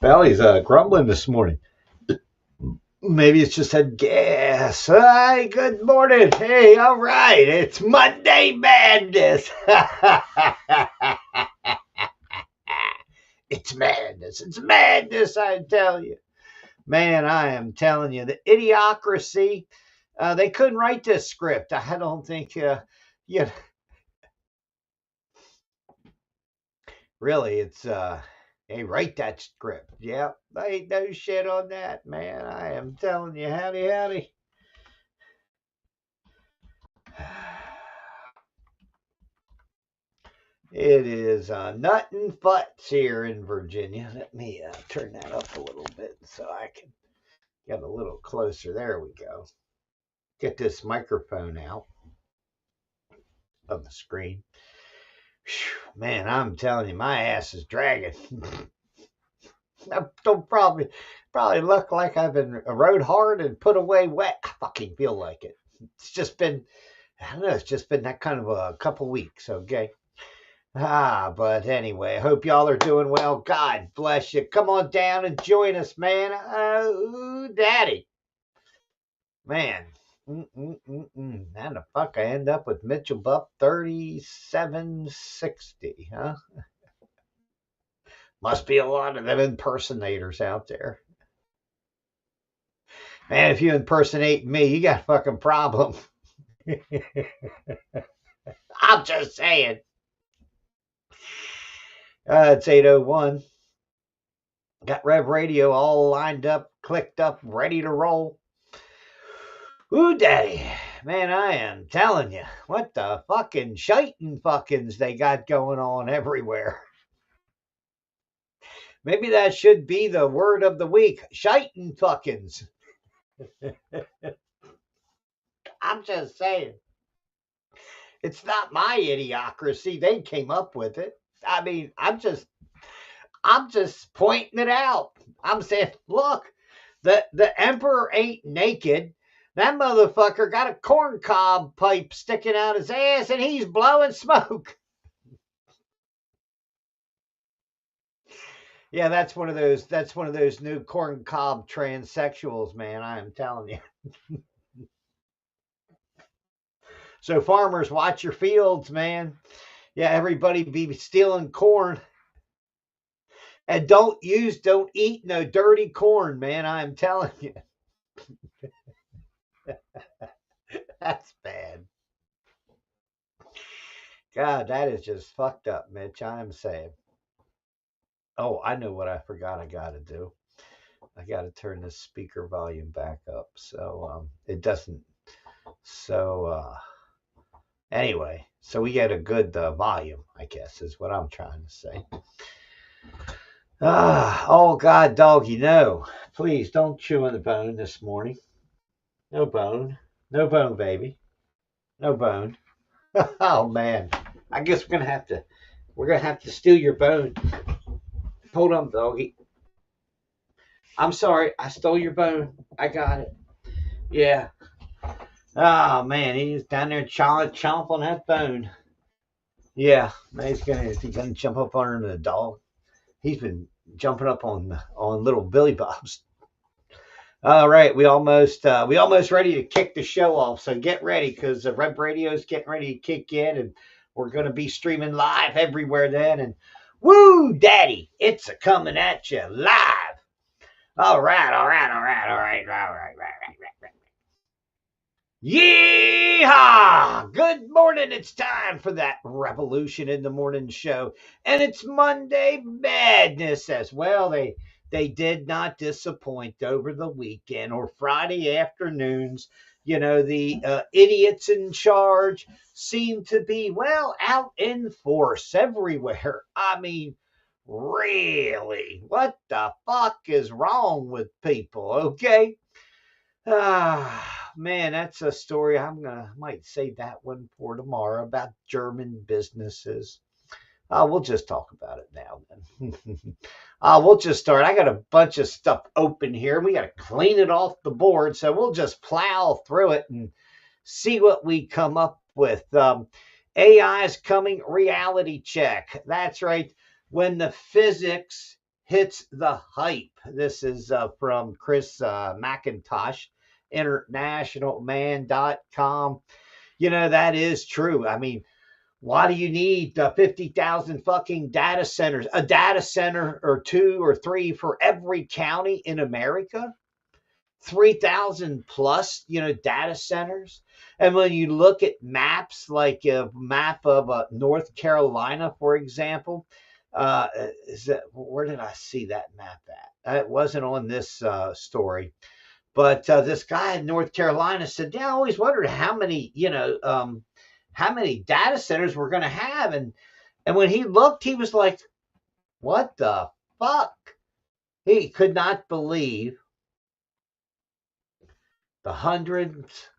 Belly's grumbling this morning. Maybe it's just had gas. Hi, good morning. Hey, all right. It's Monday Madness. It's madness. It's madness, I tell you. Man, I am telling you, the idiocracy, they couldn't write this script. I don't think, you really, it's, hey, write that script. Yep, ain't no shit on that, man. I am telling you, howdy, howdy. It is nuttin' futz here in Virginia. Let me turn that up a little bit so I can get a little closer. There we go. Get this microphone out of the screen. Whew, man, I'm telling you, my ass is dragging. I don't probably look like I've been rode hard and put away wet. I fucking feel like it. It's just been, I don't know, it's just been that kind of a couple weeks, okay? But anyway, I hope y'all are doing well. God bless you. Come on down and join us, man. Oh, daddy. Man. How the fuck I end up with Mitchell Bupp 3760, huh? Must be a lot of them impersonators out there. Man, if you impersonate me, you got a fucking problem. I'm just saying. It's 8:01. Got Rev Radio all lined up, clicked up, ready to roll. Ooh, daddy. Man, I am telling you, what the fucking shiting fuckings they got going on everywhere. Maybe that should be the word of the week. Shiting fuckings. I'm just saying. It's not my idiocracy. They came up with it. I mean, I'm just pointing it out. I'm saying, look, the emperor ain't naked. That motherfucker got a corncob pipe sticking out his ass and he's blowing smoke. Yeah, that's one of those new corncob transsexuals, man. I am telling you. So farmers, watch your fields, man. Yeah, everybody be stealing corn. And don't eat no dirty corn, man. I am telling you. That's bad. God, that is just fucked up, Mitch. I am saying. Oh, I know what I forgot I got to do. I got to turn this speaker volume back up so it doesn't. So anyway, so we get a good volume, I guess, is what I'm trying to say. Oh God, doggy, no! Please don't chew on the bone this morning. No bone, no bone, baby, no bone. Oh man, I guess we're gonna have to steal your bone. Hold on, doggy. I'm sorry, I stole your bone. I got it. Yeah. Oh man, he's down there chomp on that bone. Yeah, man, he's gonna jump up under the dog. He's been jumping up on little Billy Bob's. All right, we almost ready to kick the show off. So get ready because the Rep Radio is getting ready to kick in, and we're gonna be streaming live everywhere then. And woo, daddy, it's a coming at you live. All right, all right, all right, all right, all right, right. Yeehaw! Good morning. It's time for that Revolution in the Morning show. And it's Monday Madness as well. They did not disappoint over the weekend or Friday afternoons. You know, the idiots in charge seem to be, well, out in force everywhere. I mean, really, what the fuck is wrong with people, okay? Man, that's a story might save that one for tomorrow about German businesses. We'll just talk about it now then. We'll just start. I got a bunch of stuff open here. We got to clean it off the board, so we'll just plow through it and see what we come up with. AI is coming reality check. That's right. When the physics hits the hype. This is from Chris McIntosh, internationalman.com. That is true. I mean, why do you need 50,000 fucking data centers? A data center or two or three for every county in America? 3,000 plus, data centers. And when you look at maps, like a map of North Carolina, for example, where did I see that map at? It wasn't on this story, but this guy in North Carolina said, "Yeah, I always wondered how many data centers we're going to have." And when he looked, he was like, "What the fuck?" He could not believe the hundreds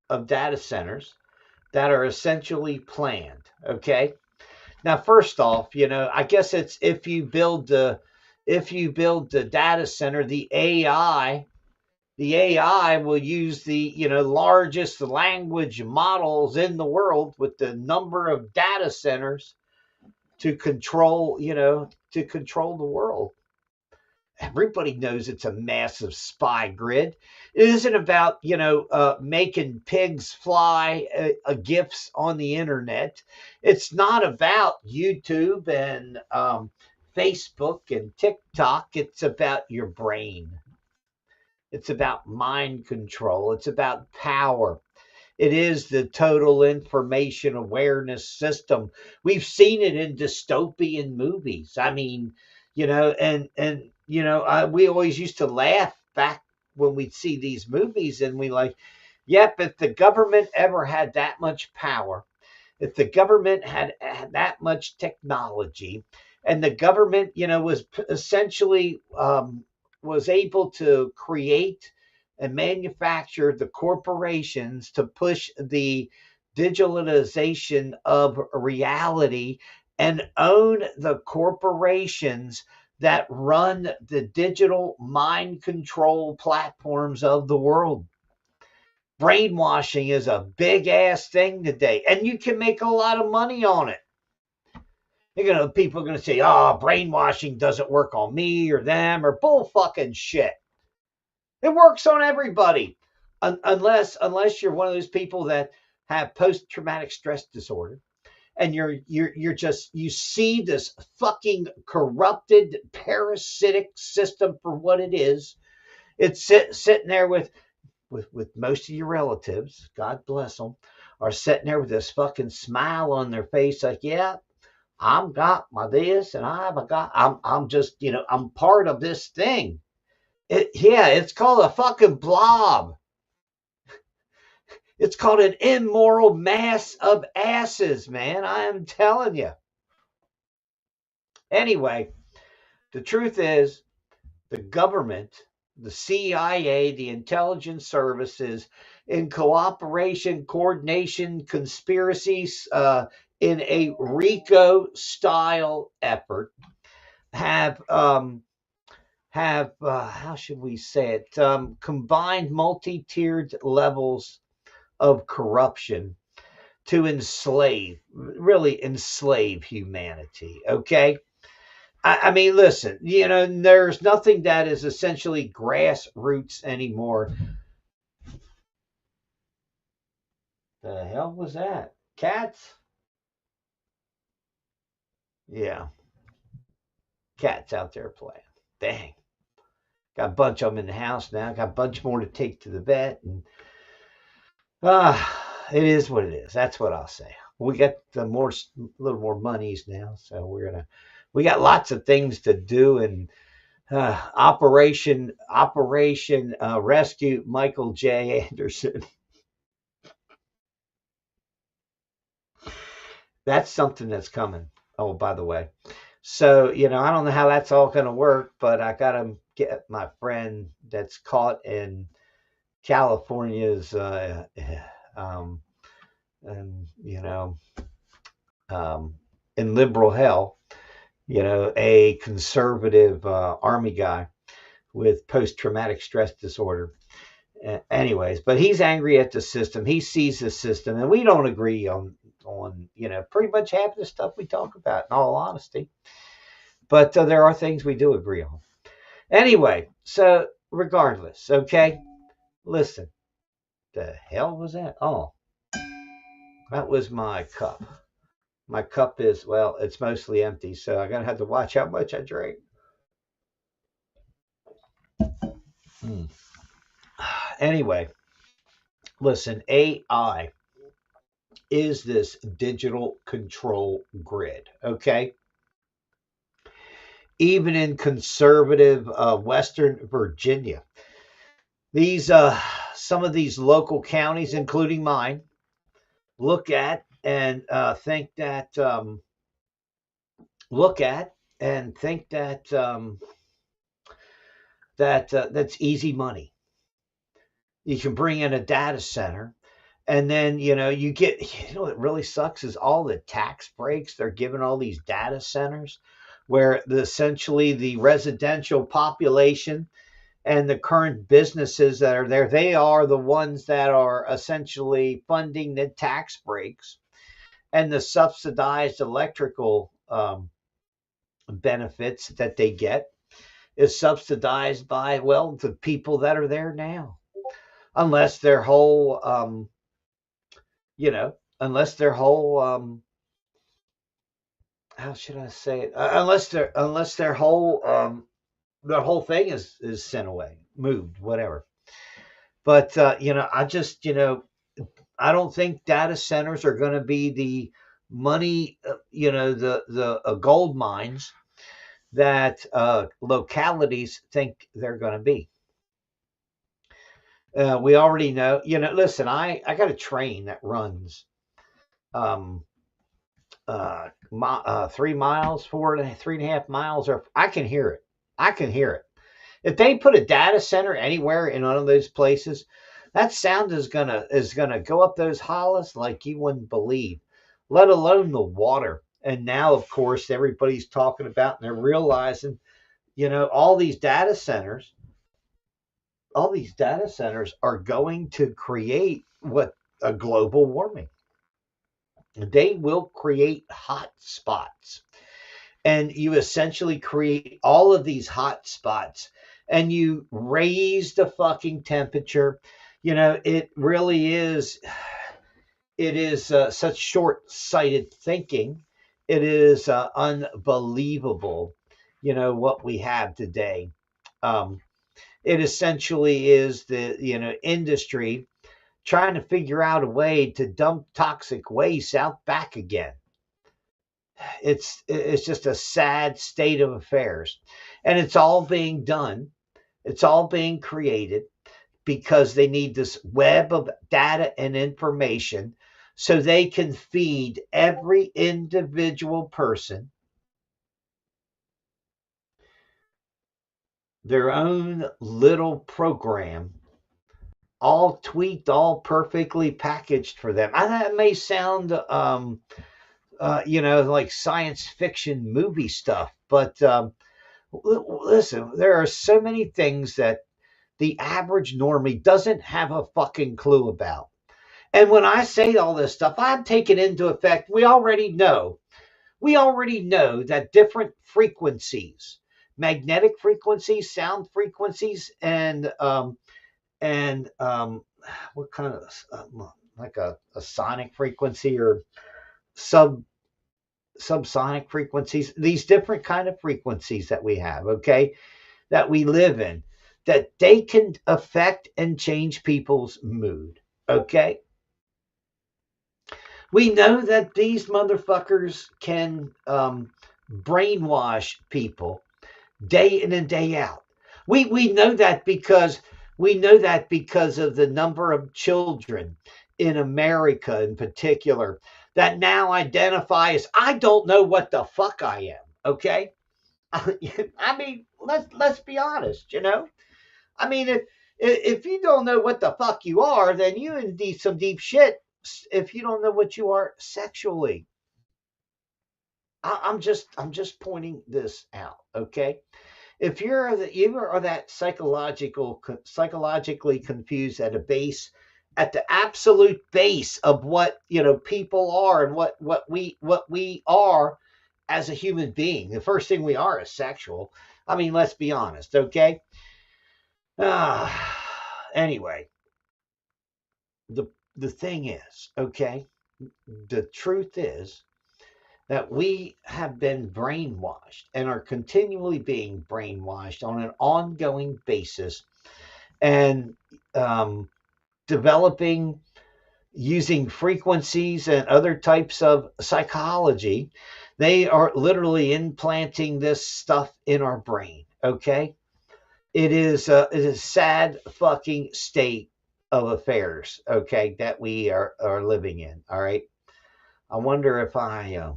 of data centers that are essentially planned. Okay. Now, first off, I guess it's if you build the data center, the AI will use the largest language models in the world with the number of data centers to control the world. Everybody knows it's a massive spy grid. It isn't about making pigs fly gifs on the internet. It's not about YouTube and Facebook and TikTok. It's about your brain. It's about mind control. It's about power. It is the total information awareness system. We've seen it in dystopian movies. I mean, we always used to laugh back when we'd see these movies, and we like, yep, if the government ever had that much power, if the government had that much technology, and the government, was essentially was able to create and manufacture the corporations to push the digitalization of reality and own the corporations that run the digital mind control platforms of the world. Brainwashing is a big ass thing today, and you can make a lot of money on it. People are going to say, "Oh, brainwashing doesn't work on me or them," or bull fucking shit. It works on everybody, unless you're one of those people that have post-traumatic stress disorder, and you see this fucking corrupted parasitic system for what it is. It's sitting there with most of your relatives, God bless them, are sitting there with this fucking smile on their face, like, yeah, I'm got my this, and I'm just, I'm part of this thing. It's called a fucking blob. It's called an immoral mass of asses, man. I am telling you. Anyway, the truth is, the government, the CIA, the intelligence services, in cooperation, coordination, conspiracies, in a RICO-style effort, have how should we say it? Combined multi-tiered levels of corruption to really enslave humanity. Okay. I mean, listen, there's nothing that is essentially grassroots anymore. The hell was that? Cats? Yeah. Cats out there playing. Dang. Got a bunch of them in the house now. Got a bunch more to take to the vet. And it is what it is. That's what I'll say. We got a little more monies now. So we got lots of things to do, and Operation Rescue Michael J. Anderson. That's something that's coming. Oh, by the way. So, I don't know how that's all going to work, but I got to get my friend that's caught in California's, and, in liberal hell, a conservative army guy with post-traumatic stress disorder. Anyways, but he's angry at the system. He sees the system, and we don't agree on pretty much half of the stuff we talk about, in all honesty. But there are things we do agree on. Anyway, so regardless, okay, listen. The hell was that? Oh, that was my cup. My cup is, well, it's mostly empty, so I'm gonna have to watch how much I drink. Mm. Anyway, listen, AI is this digital control grid, okay? Even in conservative Western Virginia, these some of these local counties, including mine, look at and look at and think that's easy money. You can bring in a data center, and then you get, what really sucks is all the tax breaks they're giving all these data centers, where essentially the residential population and the current businesses that are there, they are the ones that are essentially funding the tax breaks, and the subsidized electrical benefits that they get is subsidized by, well, the people that are there now, unless their whole unless their whole how should I say it, unless their whole thing is sent away, moved, whatever. But I just, I don't think data centers are going to be the money, the gold mines that localities think they're going to be. We already know, listen, I got a train that runs 3 miles, 3.5 miles, or I can hear it. I can hear it. If they put a data center anywhere in one of those places, that sound is gonna go up those hollows like you wouldn't believe, let alone the water. And now, of course, everybody's talking about, and they're realizing, all these data centers are going to create what a global warming. They will create hot spots, and you essentially create all of these hot spots, and you raise the fucking temperature. It really is, it is such short-sighted thinking. It is unbelievable, what we have today. It essentially is the, industry trying to figure out a way to dump toxic waste out back again. It's just a sad state of affairs, and it's all being done. It's all being created because they need this web of data and information so they can feed every individual person their own little program, all tweaked, all perfectly packaged for them. I know it may sound, like science fiction movie stuff, but listen, there are so many things that the average normie doesn't have a fucking clue about. And when I say all this stuff, I'm taking into effect, we already know that different frequencies, magnetic frequencies, sound frequencies, and what kind of like a sonic frequency or subsonic frequencies, these different kind of frequencies that we have, okay, that we live in, that they can affect and change people's mood, okay. We know that these motherfuckers can brainwash people day in and day out. We know that because of the number of children in America in particular that now identify as, I don't know what the fuck I am. Okay. I mean, let's be honest, I mean, if you don't know what the fuck you are, then you in some deep shit if you don't know what you are sexually. I'm just pointing this out, okay? If you are that psychologically confused at the absolute base of what people are and what we are as a human being. The first thing we are is sexual. I mean, let's be honest, okay? Anyway, the the thing is, okay, the truth is that we have been brainwashed and are continually being brainwashed on an ongoing basis and developing using frequencies and other types of psychology. They are literally implanting this stuff in our brain. Okay, it is a sad fucking state of affairs. Okay, that we are living in. All right. I wonder if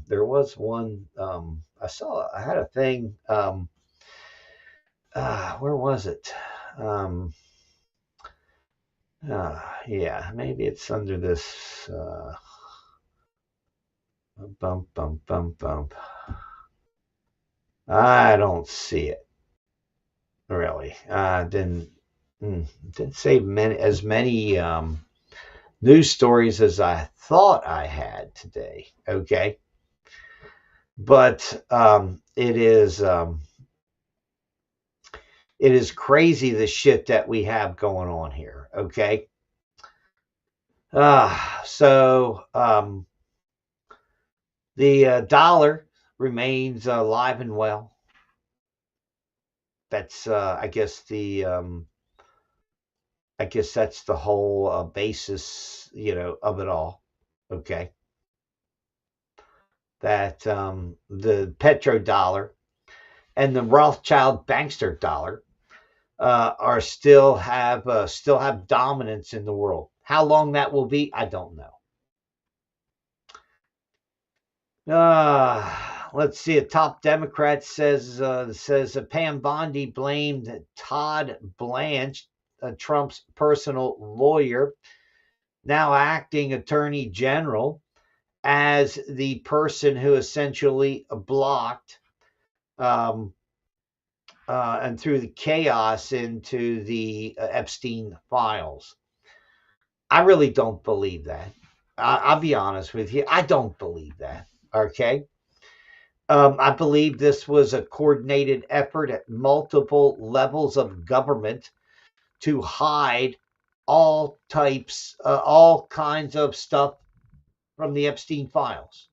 there was one I had a thing where was it? Um, yeah, maybe it's under this bump, bump, bump, bump. I don't see it really. Didn't say as many news stories as I thought I had today. Okay, but it is crazy the shit that we have going on here. Okay, so the dollar remains alive and well. That's I guess that's the whole basis, of it all. Okay, that the petrodollar and the Rothschild bankster dollar are still have dominance in the world. How long that will be, I don't know. Let's see. A top Democrat says Pam Bondi blamed Todd Blanche, Trump's personal lawyer, now acting attorney general, as the person who essentially blocked and threw the chaos into the Epstein files. I really don't believe that. I'll be honest with you. I don't believe that. Okay. I believe this was a coordinated effort at multiple levels of government to hide all kinds of stuff from the Epstein files.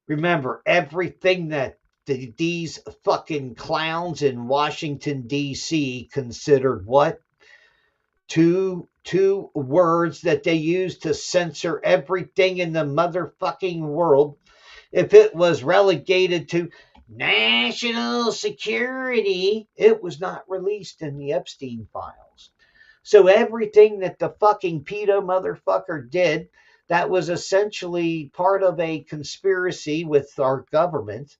Remember, everything that these fucking clowns in Washington, D.C. considered what? Two words that they use to censor everything in the motherfucking world. If it was relegated to national security, it was not released in the Epstein files. So everything that the fucking pedo motherfucker did that was essentially part of a conspiracy with our government,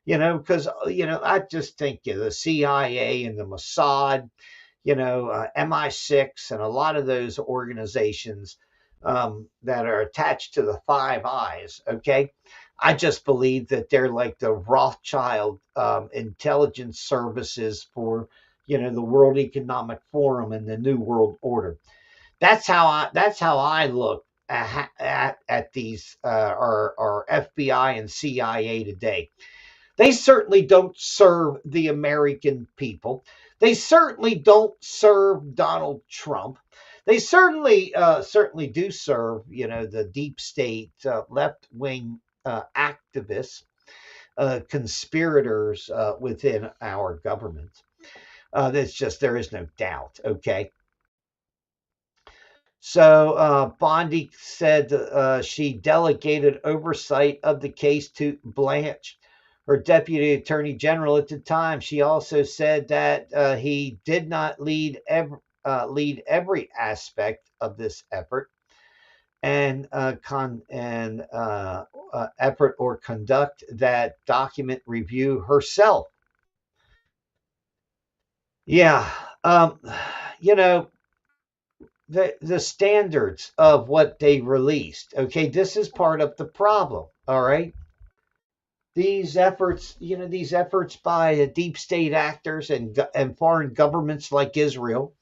because, I just think the CIA and the Mossad, MI6 and a lot of those organizations that are attached to the Five Eyes, okay? I just believe that they're like the Rothschild intelligence services for, the World Economic Forum and the New World Order. That's how I look at these our FBI and CIA today. They certainly don't serve the American people. They certainly don't serve Donald Trump. They certainly do serve, the deep state, left wing activists, conspirators within our government. There is no doubt. Okay. So Bondi said she delegated oversight of the case to Blanche, her deputy attorney general at the time. She also said that he did not lead every aspect of this effort and effort or conduct that document review herself. Yeah, the standards of what they released. Okay, this is part of the problem. All right. These efforts, by deep state actors and foreign governments like Israel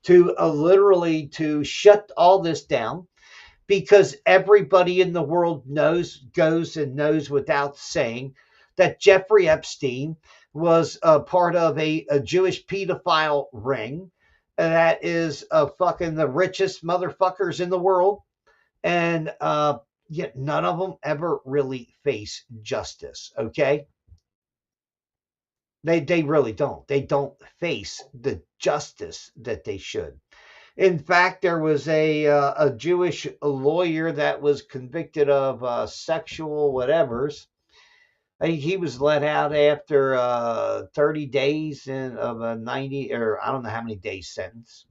to literally to shut all this down, because everybody in the world goes and knows without saying that Jeffrey Epstein was a part of a Jewish pedophile ring that is fucking the richest motherfuckers in the world. And yet none of them ever really face justice. Okay. They really don't. They don't face the justice that they should. In fact, there was a Jewish lawyer that was convicted of sexual whatevers. I think he was let out after 30 days of a 90 or I don't know how many days sentence.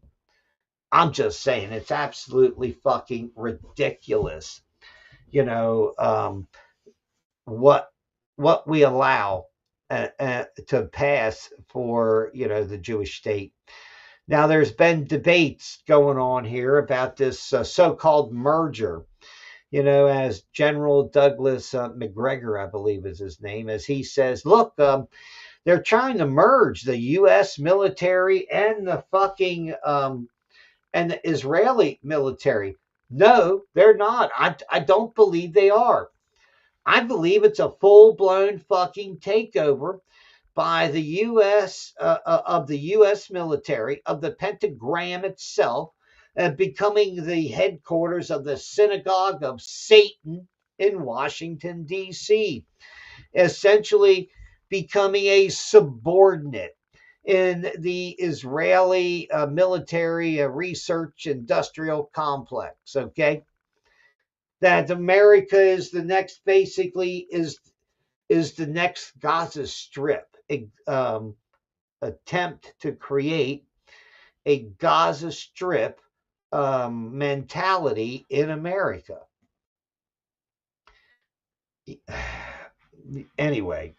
I'm just saying it's absolutely fucking ridiculous. You know what what we allow to pass for the Jewish state. Now, there's been debates going on here about this so-called merger, as General Douglas McGregor, I believe is his name, as he says, look, they're trying to merge the U.S. military and the fucking and the Israeli military. No, they're not. I don't believe they are. I believe it's a full-blown fucking takeover by the U.S. Of the U.S. military, of the Pentagram itself, becoming the headquarters of the synagogue of Satan in Washington, D.C., essentially becoming a subordinate in the Israeli military research industrial complex. Okay. That America is the next, basically, is the next Gaza Strip attempt to create a Gaza Strip mentality in America. Anyway,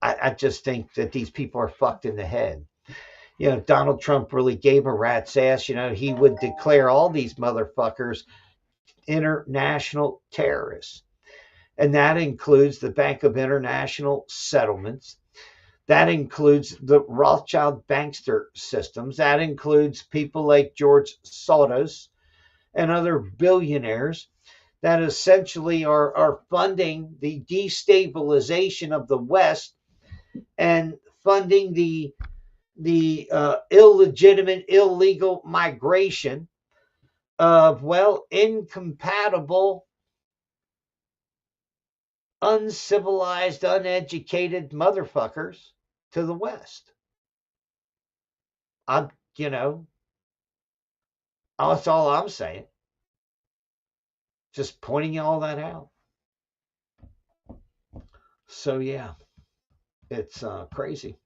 I just think that these people are fucked in the head. Donald Trump really gave a rat's ass. He would declare all these motherfuckers international terrorists. And that includes the Bank of International Settlements. That includes the Rothschild bankster systems. That includes people like George Soros and other billionaires that essentially are funding the destabilization of the West and funding the illegitimate, illegal migration of, incompatible, uncivilized, uneducated motherfuckers to the West. That's all I'm saying. Just pointing all that out. So, yeah, it's crazy.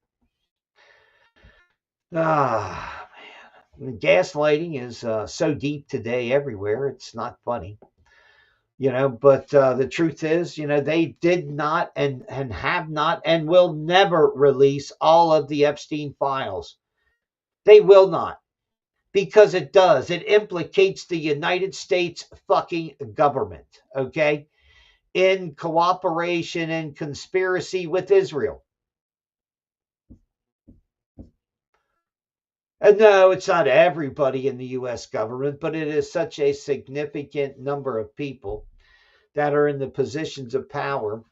Man. Gaslighting is so deep today everywhere. It's not funny. But the truth is, they did not and have not and will never release all of the Epstein files. They will not, because it does. It implicates the United States fucking government, okay, in cooperation and conspiracy with Israel. And no, it's not everybody in the U.S. government, but it is such a significant number of people that are in the positions of power.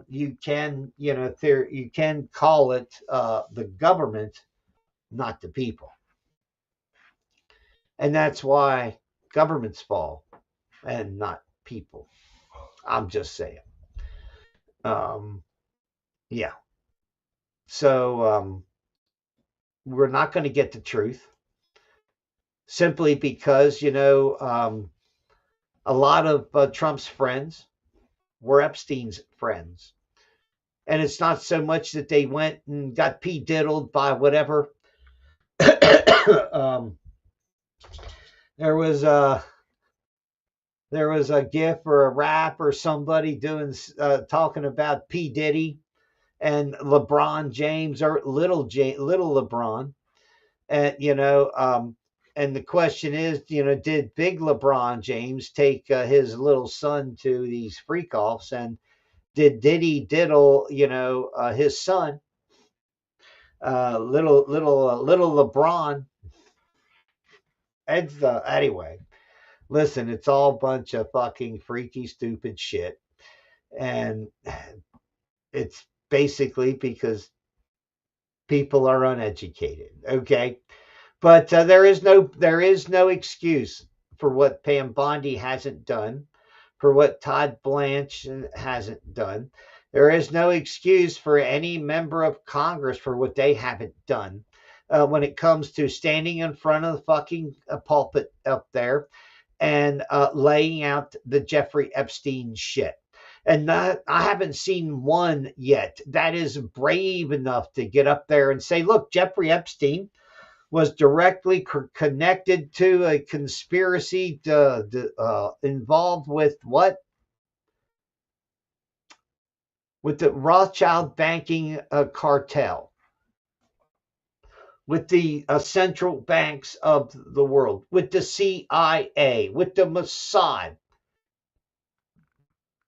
You can, you can call it the government, not the people. And that's why governments fall and not people. I'm just saying. Yeah. So we're not going to get the truth simply because, a lot of Trump's friends were Epstein's friends. And it's not so much that they went and got diddled by whatever. There was a gif or a rap or somebody doing talking about P. Diddy and LeBron James, or little LeBron. And and the question is, did big LeBron James take his little son to these freak offs, and did Diddy diddle his son, little LeBron? It's anyway. Listen, it's all a bunch of fucking freaky, stupid shit, and it's basically because people are uneducated. Okay, but there is no excuse for what Pam Bondi hasn't done, for what Todd Blanche hasn't done. There is no excuse for any member of Congress for what they haven't done when it comes to standing in front of the fucking pulpit up there and laying out the Jeffrey Epstein shit. And I haven't seen one yet that is brave enough to get up there and say, look, Jeffrey Epstein was directly connected to a conspiracy involved with what? With the Rothschild banking cartel, with the central banks of the world, with the CIA, with the Mossad,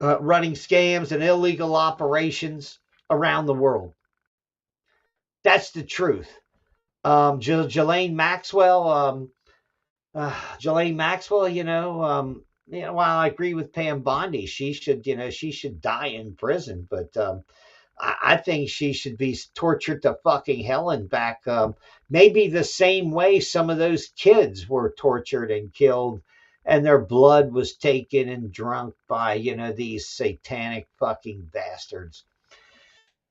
running scams and illegal operations around the world. That's the truth. Ghislaine Maxwell, while I agree with Pam Bondi, she should die in prison, but I think she should be tortured to fucking hell and back. Maybe the same way some of those kids were tortured and killed, and their blood was taken and drunk by these satanic fucking bastards.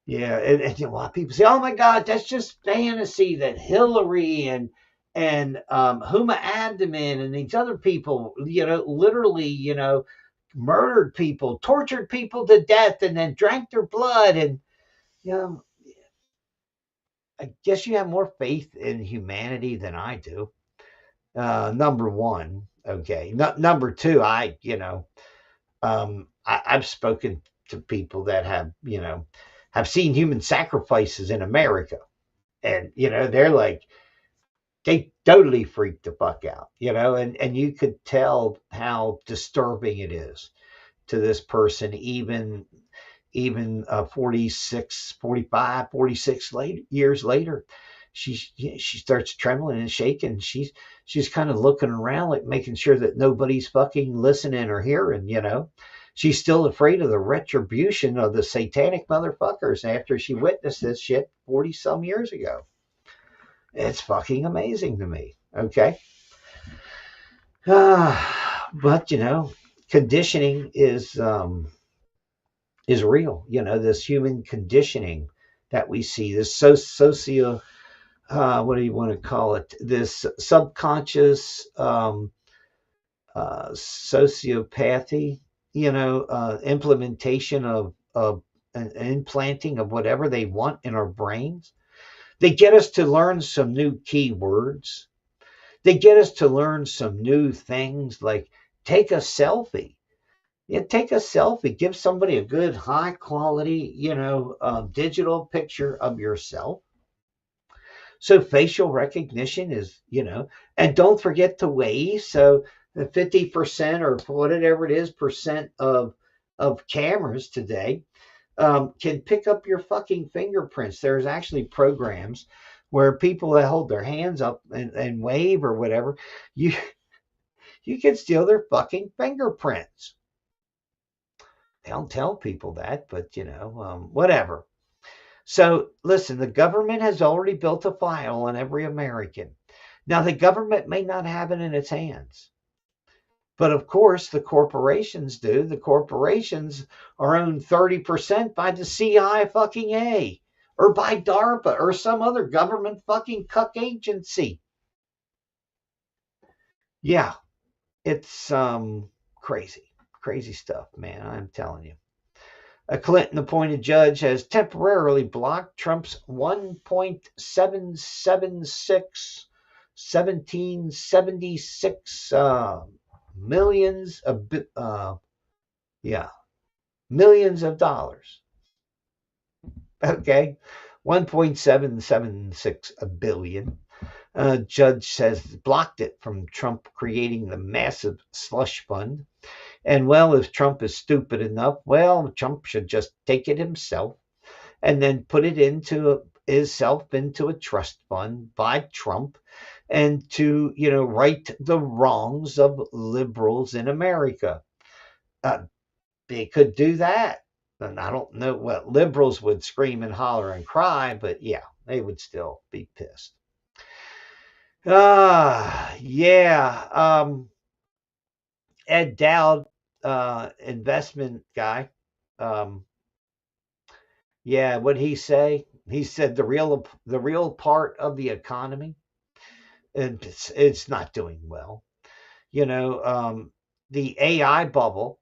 Yeah, and a lot of people say, "Oh my God, that's just fantasy." That Hillary and Huma Abdomen and these other people, literally, murdered people, tortured people to death, and then drank their blood. And you know, I guess you have more faith in humanity than I do. Number one, okay. Number two, I've spoken to people that have seen human sacrifices in America, and they're like they totally freaked the fuck out, and you could tell how disturbing it is to this person, even 46, 45, 46 years later. She starts trembling and shaking. She's kind of looking around, like making sure that nobody's fucking listening or hearing. She's still afraid of the retribution of the satanic motherfuckers after she witnessed this shit 40 some years ago. It's fucking amazing to me. Okay. But conditioning is real. This human conditioning that we see, this socio what do you want to call it? This subconscious sociopathy, implementation of an implanting of whatever they want in our brains. They get us to learn some new keywords. They get us to learn some new things like take a selfie. Yeah, take a selfie. Give somebody a good, high quality, digital picture of yourself. So facial recognition is, and don't forget to weigh. So the 50% or whatever it is percent of cameras today can pick up your fucking fingerprints. There's actually programs where people that hold their hands up and wave or whatever, you can steal their fucking fingerprints. They don't tell people that, but whatever. So listen, the government has already built a file on every American. Now the government may not have it in its hands, but of course the corporations do. The corporations are owned 30% by the CIA fucking A, or by DARPA or some other government fucking cuck agency. Yeah, it's crazy stuff, man. I'm telling you. A Clinton appointed judge has temporarily blocked Trump's 1.776 1776 millions of millions of dollars. Okay, 1.776 billion. Judge says blocked it from Trump creating the massive slush fund. And well, if Trump is stupid enough, well, Trump should just take it himself and then put it into a trust fund by Trump. and to, right the wrongs of liberals in America. Uh, they could do that. And I don't know what liberals would scream and holler and cry, but yeah, they would still be pissed. Yeah. Ed Dowd, investment guy. Um, yeah, what'd he say? He said the real part of the economy, and it's not doing well. You know, the AI bubble,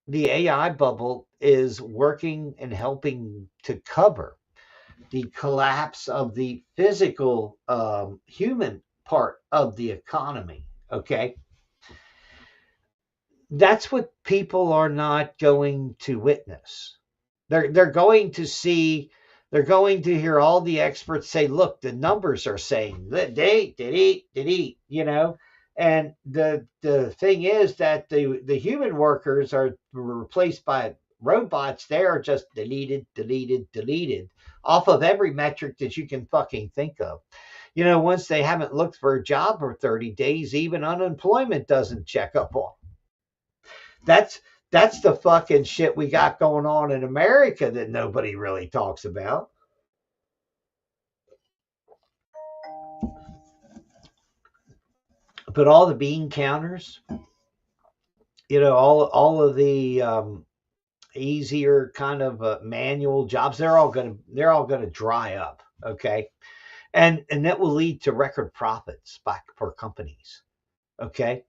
the AI bubble is working and helping to cover the collapse of the physical, human part of the economy. Okay, that's what people are not going to witness. They're going to see, they're going to hear all the experts say, look, the numbers are saying that they, and the thing is that the human workers are replaced by robots. They are just deleted off of every metric that you can fucking think of. Once they haven't looked for a job for 30 days, even unemployment doesn't check up on. That's that's the fucking shit we got going on in America that nobody really talks about. But all the bean counters, all of the, easier kind of, manual jobs, they're all gonna dry up. Okay, and that will lead to record profits back for companies. Okay,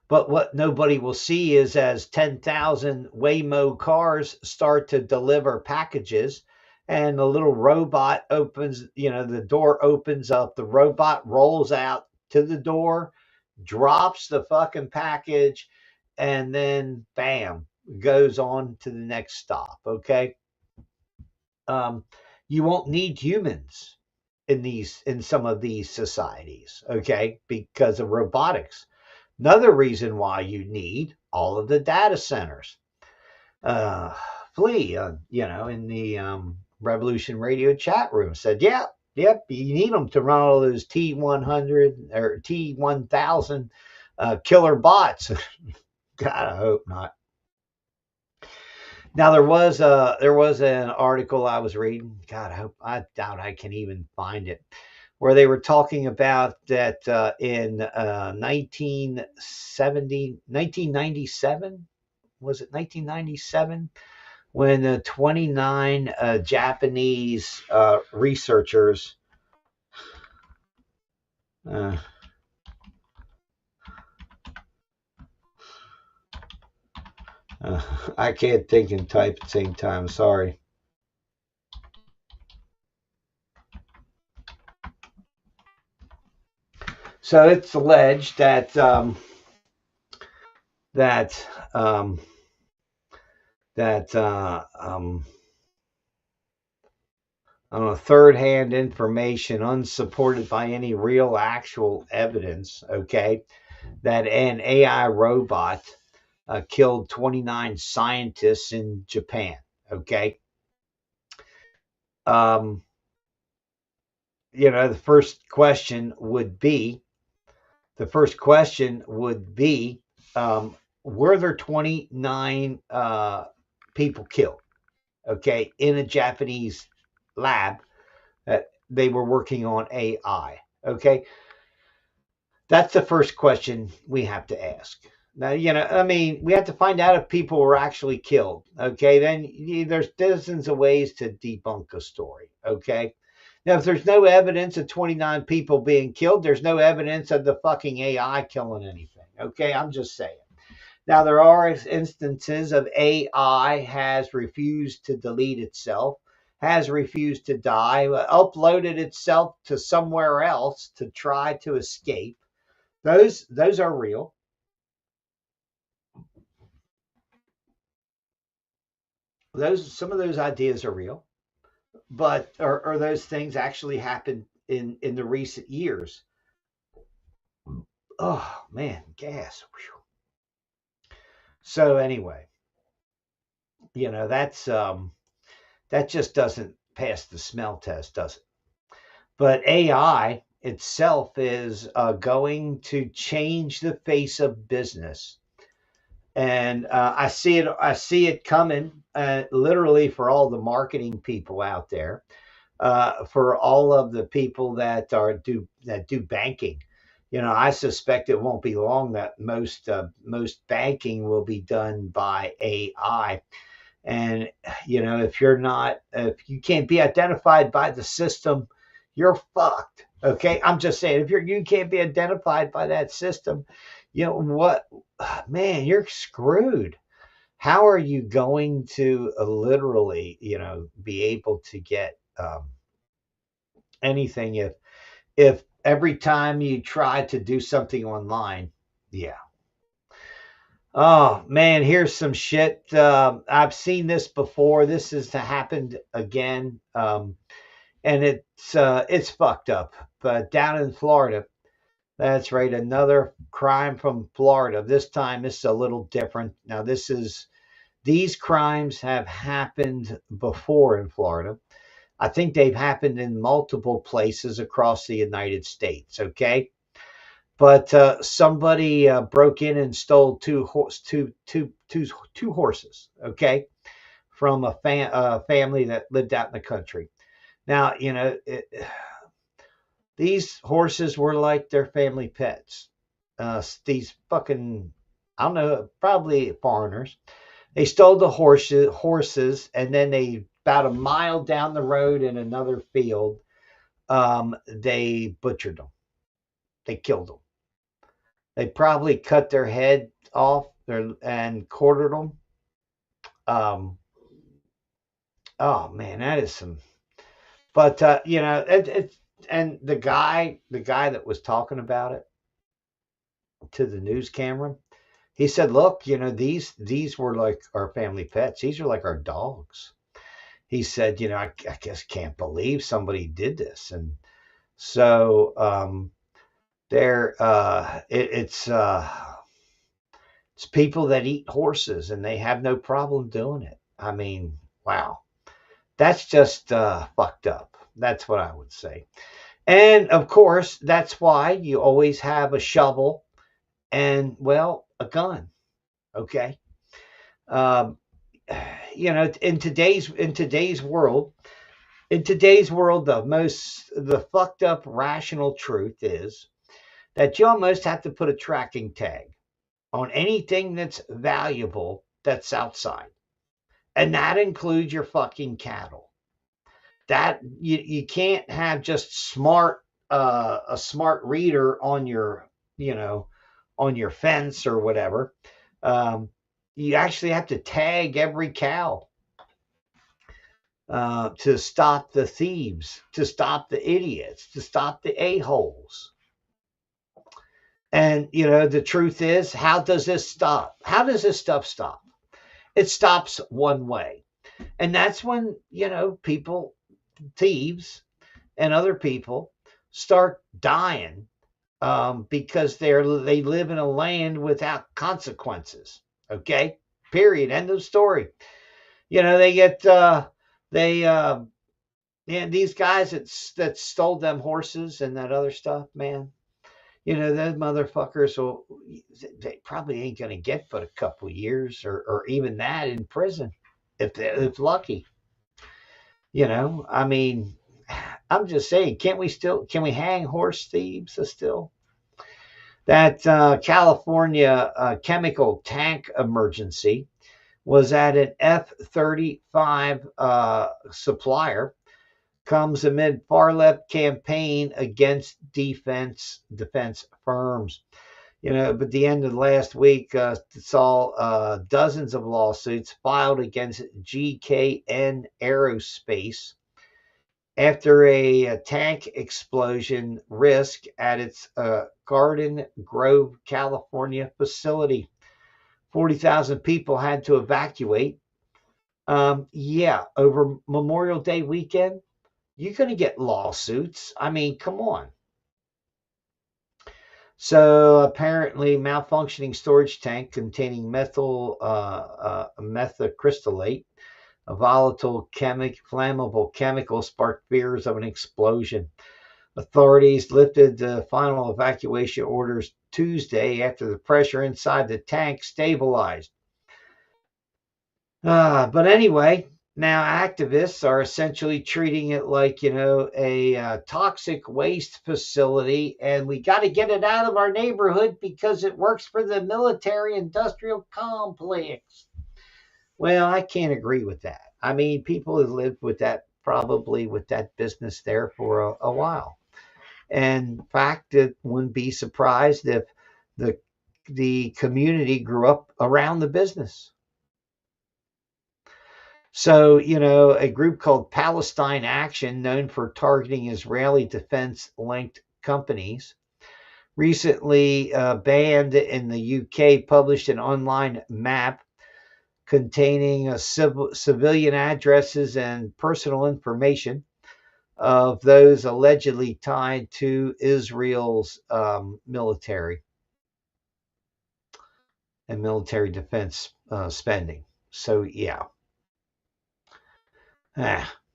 but what nobody will see is as 10,000 Waymo cars start to deliver packages, and the little robot opens, the door opens up, the robot rolls out to the door, drops the fucking package, and then bam, goes on to the next stop. Okay. Um, you won't need humans in some of these societies, okay, because of robotics. Another reason why you need all of the data centers. Uh, Flea, in the, Revolution Radio chat room said, yep, you need them to run all those T100 or T1000, killer bots. God, I hope not. Now there was an article I was reading. God, I doubt I can even find it, where they were talking about that, in, 1997, was it 1997, when, 29, Japanese, researchers, uh, I can't think and type at the same time. Sorry. So it's alleged that um, that I don't know, third-hand information, unsupported by any real actual evidence. Okay, that an AI robot, killed 29 scientists in Japan. Okay, um, the first question would be, were there 29, people killed? Okay, in a Japanese lab that they were working on AI. Okay, that's the first question we have to ask. Now, I mean, we have to find out if people were actually killed. Okay, then there's dozens of ways to debunk a story. Okay, now if there's no evidence of 29 people being killed, there's no evidence of the fucking AI killing anything. Okay, I'm just saying. Now, there are instances of AI has refused to delete itself, has refused to die, uploaded itself to somewhere else to try to escape. Those are real. Those Some of those ideas are real, but or those things actually happened in the recent years. Oh man, gas. Whew. So anyway, that's that just doesn't pass the smell test, does it? But AI itself is going to change the face of business, and I see it. I see it coming. Literally for all the marketing people out there, for all of the people that do banking. I suspect it won't be long that most banking will be done by AI. And if you can't be identified by the system, you're fucked. Okay, I'm just saying, if you can't be identified by that system, you know what, man, you're screwed. How are you going to literally, be able to get anything if every time you try to do something online? Yeah. Oh man, here's some shit. I've seen this before. This has happened again, and it's fucked up. But down in Florida, that's right, another crime from Florida. This time, this is a little different. Now, these crimes have happened before in Florida. I think they've happened in multiple places across the United States. Okay, but somebody broke in and stole two horses. Okay, from a family that lived out in the country. Now, these horses were like their family pets. These fucking, I don't know, probably foreigners. They stole the horses, and then they, about a mile down the road in another field, they butchered them. They killed them. They probably cut their head off and quartered them. Um, oh man, that is some. But and the guy that was talking about it to the news camera, he said, "Look, these were like our family pets. These are like our dogs." He said, I just can't believe somebody did this, and so there, it's people that eat horses, and they have no problem doing it. I mean, wow, that's just fucked up. That's what I would say. And of course, that's why you always have a shovel and, well, a gun. Okay. Um, in today's world, the fucked up rational truth is that you almost have to put a tracking tag on anything that's valuable that's outside, and that includes your fucking cattle. That you can't have just a smart reader on you know on your fence or whatever. Um, you actually have to tag every cow to stop the thieves, to stop the idiots, to stop the a-holes. And the truth is, how does this stop? How does this stuff stop? It stops one way, and that's when people, thieves, and other people start dying, because they live in a land without consequences. Okay, period. End of story. They get they yeah, these guys that stole them horses and that other stuff, man. Those motherfuckers they probably ain't gonna get but a couple years, or even that, in prison, if lucky. I mean, I'm just saying, can we hang horse thieves still? That California chemical tank emergency was at an F-35 supplier, comes amid far left campaign against defense firms. But the end of last week saw dozens of lawsuits filed against GKN Aerospace after a tank explosion risk at its Garden Grove, California facility. 40,000 people had to evacuate. Yeah, over Memorial Day weekend, you're going to get lawsuits. I mean, come on. So apparently, malfunctioning storage tank containing methacrystallate, a volatile flammable chemical, sparked fears of an explosion. Authorities lifted the final evacuation orders Tuesday after the pressure inside the tank stabilized. But anyway, now activists are essentially treating it like, a toxic waste facility, and we got to get it out of our neighborhood because it works for the military industrial complex. Well, I can't agree with that. I mean, people have lived with that, probably with that business there for a while. And in fact, it wouldn't be surprised if the the community grew up around the business. So, a group called Palestine Action, known for targeting Israeli defense linked companies, recently banned in the UK, published an online map containing civilian addresses and personal information of those allegedly tied to Israel's military and military defense spending. So, yeah,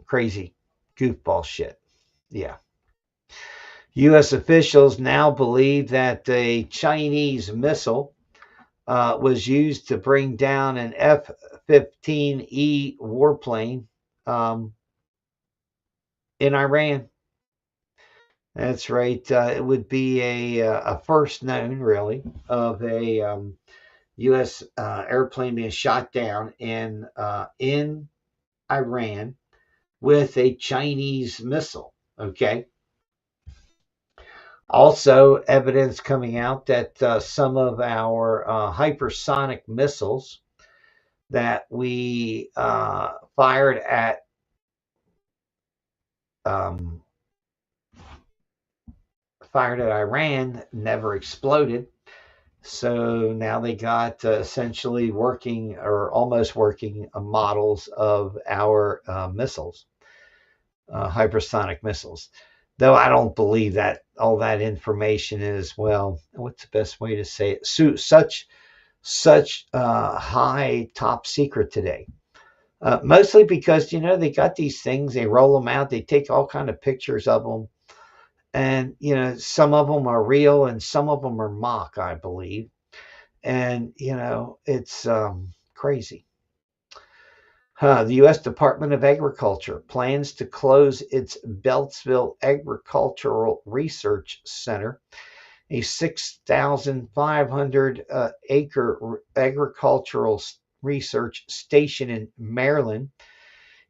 crazy goofball shit. Yeah. U.S. officials now believe that a Chinese missile was used to bring down an F-15E warplane in Iran. That's right. It would be a first known, really, of a U.S. Airplane being shot down in Iran with a Chinese missile. Okay. Also, evidence coming out that some of our hypersonic missiles that we fired at Iran never exploded. So now they got essentially working or almost working models of our missiles, hypersonic missiles. Though I don't believe that all that information is, well, what's the best way to say it? Such high top secret today. Mostly because, they got these things, they roll them out, they take all kind of pictures of them. And, some of them are real and some of them are mock, I believe. And, it's crazy. The U.S. Department of Agriculture plans to close its Beltsville Agricultural Research Center, a 6,500 acre agricultural research station in Maryland.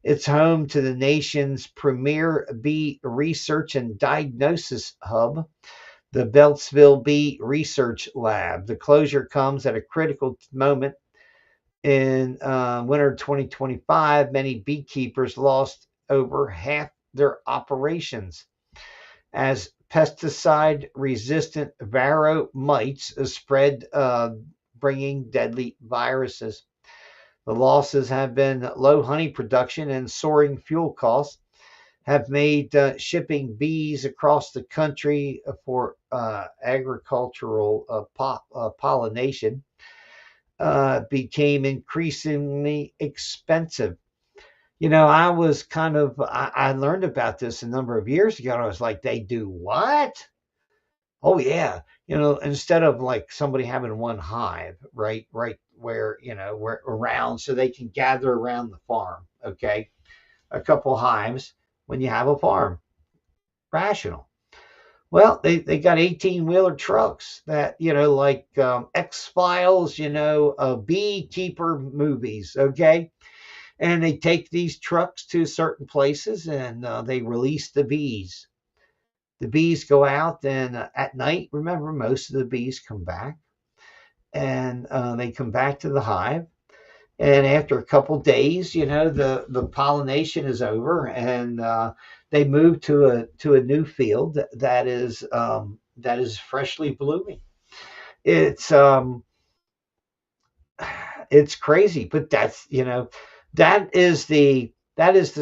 It's home to the nation's premier bee research and diagnosis hub, the Beltsville Bee Research Lab. The closure comes at a critical moment. In winter 2025, many beekeepers lost over half their operations as pesticide-resistant varroa mites spread, bringing deadly viruses. The losses have been low honey production and soaring fuel costs have made shipping bees across the country for agricultural pollination became increasingly expensive. I was I learned about this a number of years ago, and I was like, they do what? Oh, yeah. Instead of like somebody having one hive, right where, where around so they can gather around the farm, okay? A couple hives when you have a farm. Rational. Well, they got 18-wheeler trucks that, like X-Files, beekeeper movies, okay? And they take these trucks to certain places and they release the bees. The bees go out and at night, remember, most of the bees come back and they come back to the hive. And after a couple days, the pollination is over and they move to a new field that is freshly blooming. It's crazy, but that is the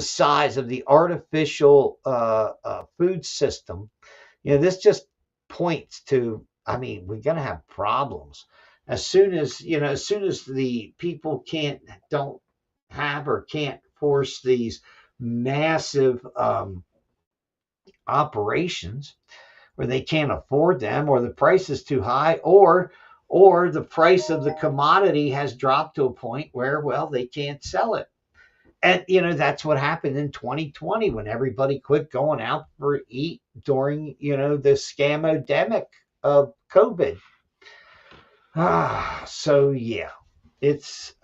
size of the artificial food system. This just points to, I mean, we're going to have problems as soon as the people don't have or can't force these massive operations, or they can't afford them, or the price is too high, or the price of the commodity has dropped to a point where, well, they can't sell it. And that's what happened in 2020 when everybody quit going out for eat during the scamodemic of COVID. So yeah, it's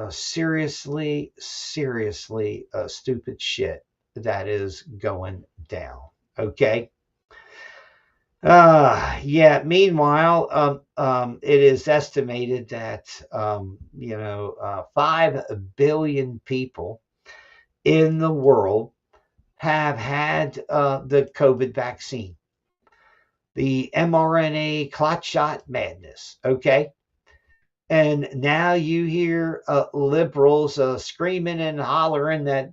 seriously stupid shit that is going down. Okay. Yeah. Meanwhile, it is estimated that 5 billion people in the world have had the COVID vaccine, the mRNA clot shot madness. Okay. And now you hear liberals screaming and hollering that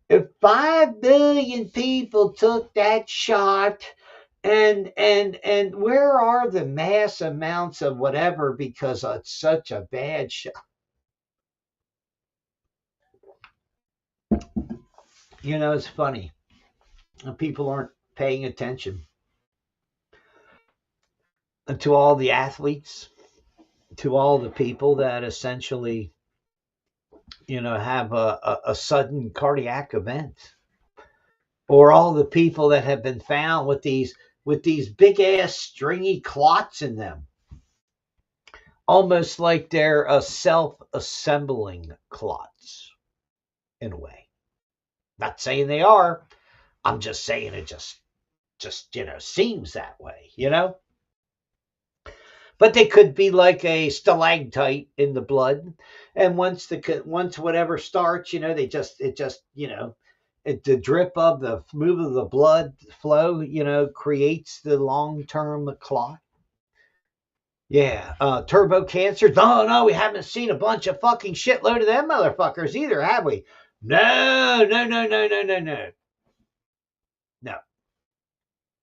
if 5 billion people took that shot, and where are the mass amounts of whatever because it's such a bad shot? It's funny. People aren't paying attention to all the athletes, to all the people that essentially have a sudden cardiac event, or all the people that have been found with these big ass stringy clots in them, almost like they're self-assembling clots in a way. Not saying they are. I'm just saying it just seems that way. But they could be like a stalactite in the blood, and once whatever starts, the drip of the move of the blood flow, creates the long-term clot. Yeah, turbo cancer. No, we haven't seen a bunch of fucking shitload of them motherfuckers either, have we? No. No.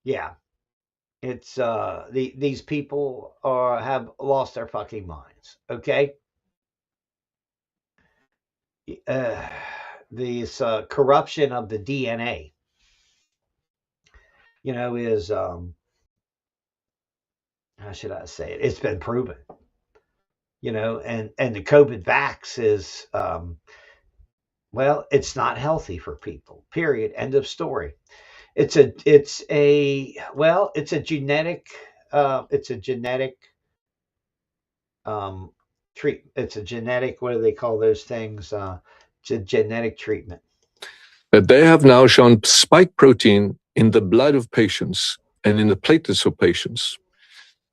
Yeah, it's these people have lost their fucking minds. Okay. This corruption of the DNA, is how should I say it? It's been proven, and the COVID vax is well, it's not healthy for people. Period. End of story. It's a genetic treat. It's a genetic, what do they call those things? It's a genetic treatment. But they have now shown spike protein in the blood of patients and in the platelets of patients.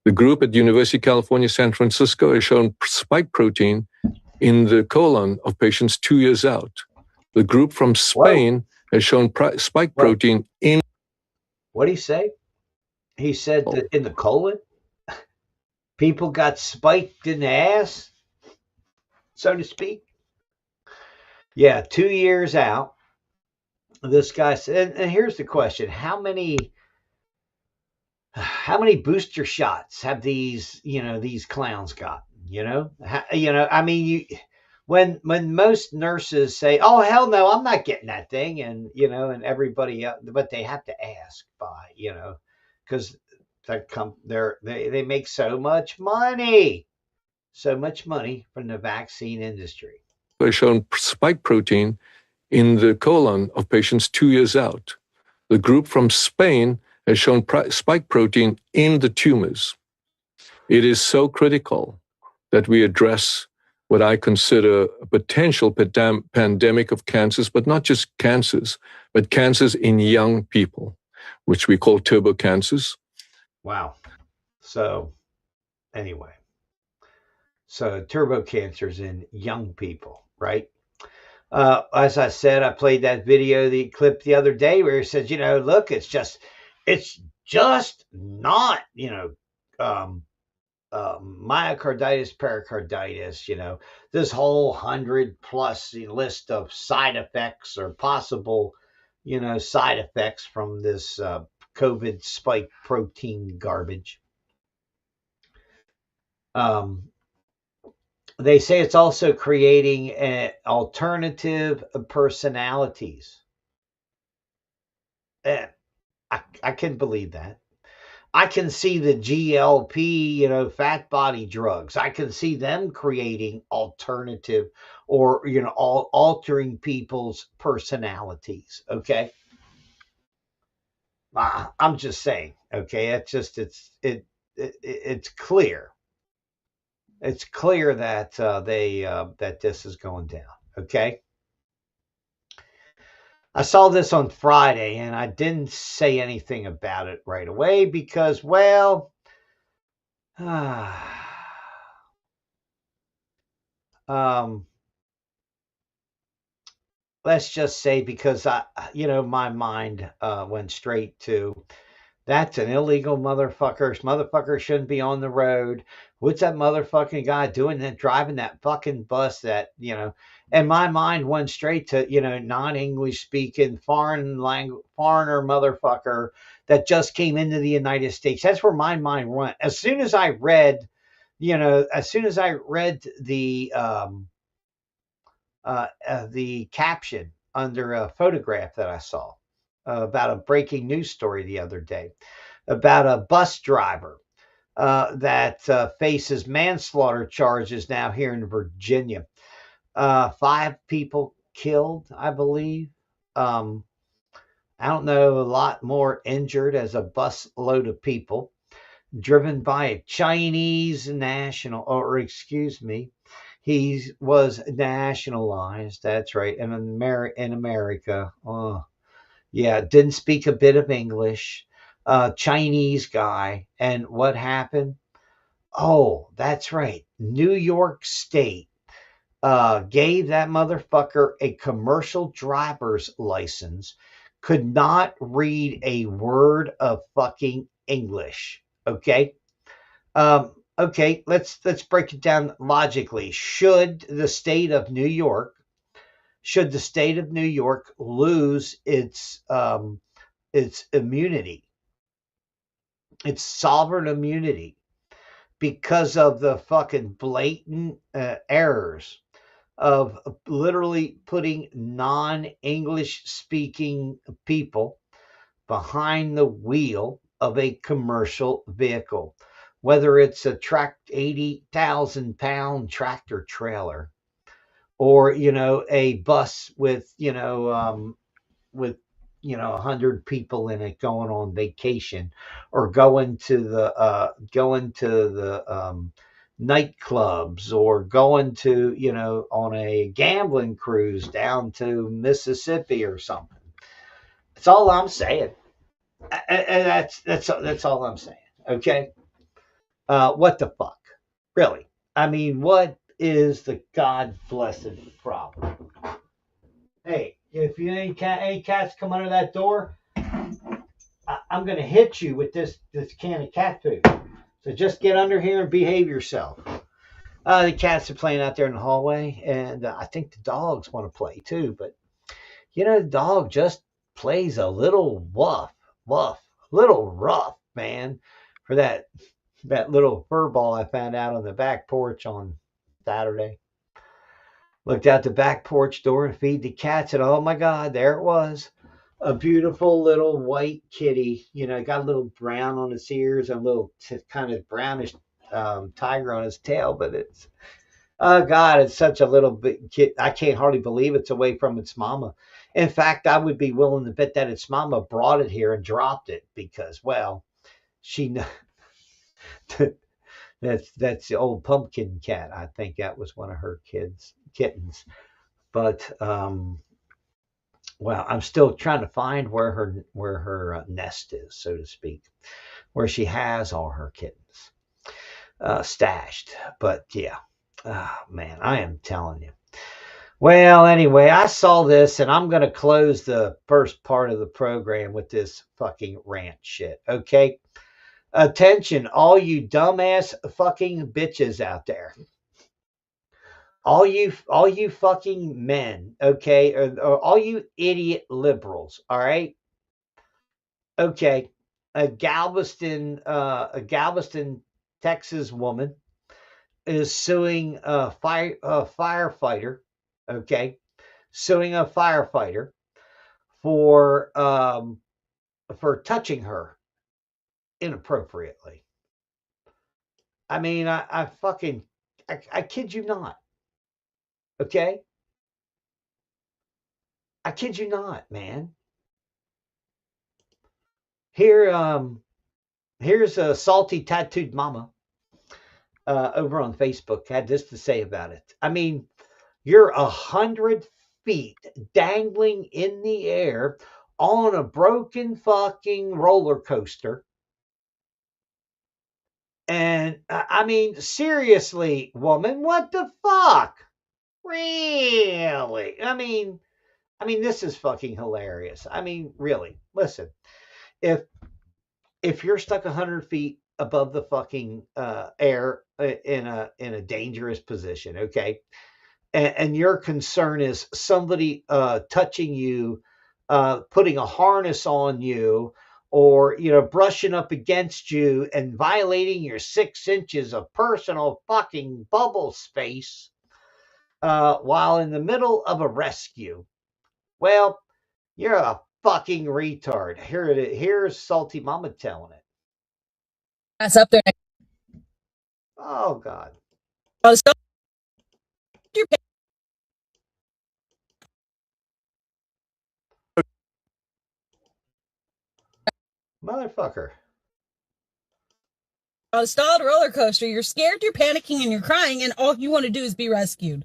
The group at University of California, San Francisco has shown spike protein in the colon of patients 2 years out. The group from Spain has shown spike protein in... What did he say? He said that in the colon? People got spiked in the ass, so to speak. Yeah, 2 years out. This guy said, and here's the question: how many booster shots have these clowns got? I mean, when most nurses say, "Oh hell no, I'm not getting that thing," and and everybody else, but they have to ask because they make so much money from the vaccine industry. They've shown spike protein in the colon of patients 2 years out. The group from Spain has shown spike protein in the tumors. It is so critical that we address what I consider a potential pandemic of cancers, but not just cancers, but cancers in young people, which we call turbo cancers. Wow. So anyway, turbo cancers in young people, right? As I said, I played that the clip the other day where he says, look, it's just not, myocarditis, pericarditis, this whole 100+ list of side effects or possible, side effects from this COVID spike protein garbage. They say it's also creating alternative personalities. I can believe that. I can see the GLP, fat body drugs. I can see them creating alternative or, altering people's personalities. Okay. I'm just saying. Okay. It's clear. It's clear that that this is going down. Okay. I saw this on Friday and I didn't say anything about it right away because, well, um, let's just say because my mind went straight to that's an illegal motherfucker. Motherfucker shouldn't be on the road. What's that motherfucking guy doing that driving that fucking bus and my mind went straight to, non-English speaking foreign language foreigner motherfucker that just came into the United States. That's where my mind went. As soon as I read, the caption under a photograph that I saw about a breaking news story the other day about a bus driver that faces manslaughter charges now here in Virginia. 5 people killed, I believe. Um, I don't know, a lot more injured as a bus load of people driven by a Chinese national, or excuse me, he was nationalized. That's right, in America. Oh, yeah, didn't speak a bit of English. Chinese guy, and what happened? Oh, that's right. New York State gave that motherfucker a commercial driver's license. Could not read a word of fucking English. Okay. Okay, let's break it down logically. Should the state of New York lose its immunity, its sovereign immunity, because of the fucking blatant errors of literally putting non-English speaking people behind the wheel of a commercial vehicle, whether it's a 80,000 pound tractor trailer or, a bus with 100 people in it going on vacation or going to the nightclubs or going to on a gambling cruise down to Mississippi or something. That's all I'm saying. And that's all I'm saying. Okay. What the fuck? Really? I mean, what is the god blessed problem? Hey, if you ain't any cats come under that door, I'm gonna hit you with this can of cat food. So just get under here and behave yourself. The cats are playing out there in the hallway, and I think the dogs want to play too. But the dog just plays a little little rough, man, for that little fur ball I found out on the back porch on Saturday. Looked out the back porch door to feed the cats, and oh my God, there it was. A beautiful little white kitty. Got a little brown on its ears and a little kind of brownish tiger on his tail, but oh God, it's such a little bit kid. I can't hardly believe it's away from its mama. In fact, I would be willing to bet that its mama brought it here and dropped it because, well, she that's the old pumpkin cat. I think that was one of her kittens. But well, I'm still trying to find where her nest is, so to speak, where she has all her kittens stashed. But yeah, oh, man, I am telling you. Well, anyway, I saw this, and I'm going to close the first part of the program with this fucking rant shit. Okay. Attention, all you dumbass fucking bitches out there. All you fucking men, okay, or all you idiot liberals, all right? Okay. A Galveston, Texas woman is suing a firefighter, okay? Suing a firefighter for for touching her inappropriately. I mean, I kid you not. Okay? I kid you not, man. Here's a salty tattooed mama over on Facebook had this to say about it. I mean, you're 100 feet dangling in the air on a broken fucking roller coaster. And I mean, seriously, woman, what the fuck? Really? This is fucking hilarious. I mean, really, listen, if you're stuck 100 feet above the fucking air in a dangerous position, okay, and your concern is somebody touching you, putting a harness on you, or brushing up against you and violating your 6 inches of personal fucking bubble space while in the middle of a rescue. Well, you're a fucking retard. Here it is. Here's Salty Mama telling it. That's up there. Oh God. Oh, so Motherfucker. on a stalled roller coaster, you're scared, you're panicking, and you're crying, and all you want to do is be rescued.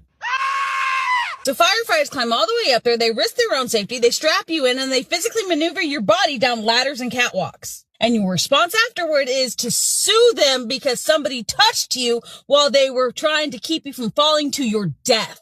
So firefighters climb all the way up there, they risk their own safety, they strap you in, and they physically maneuver your body down ladders and catwalks. And your response afterward is to sue them because somebody touched you while they were trying to keep you from falling to your death.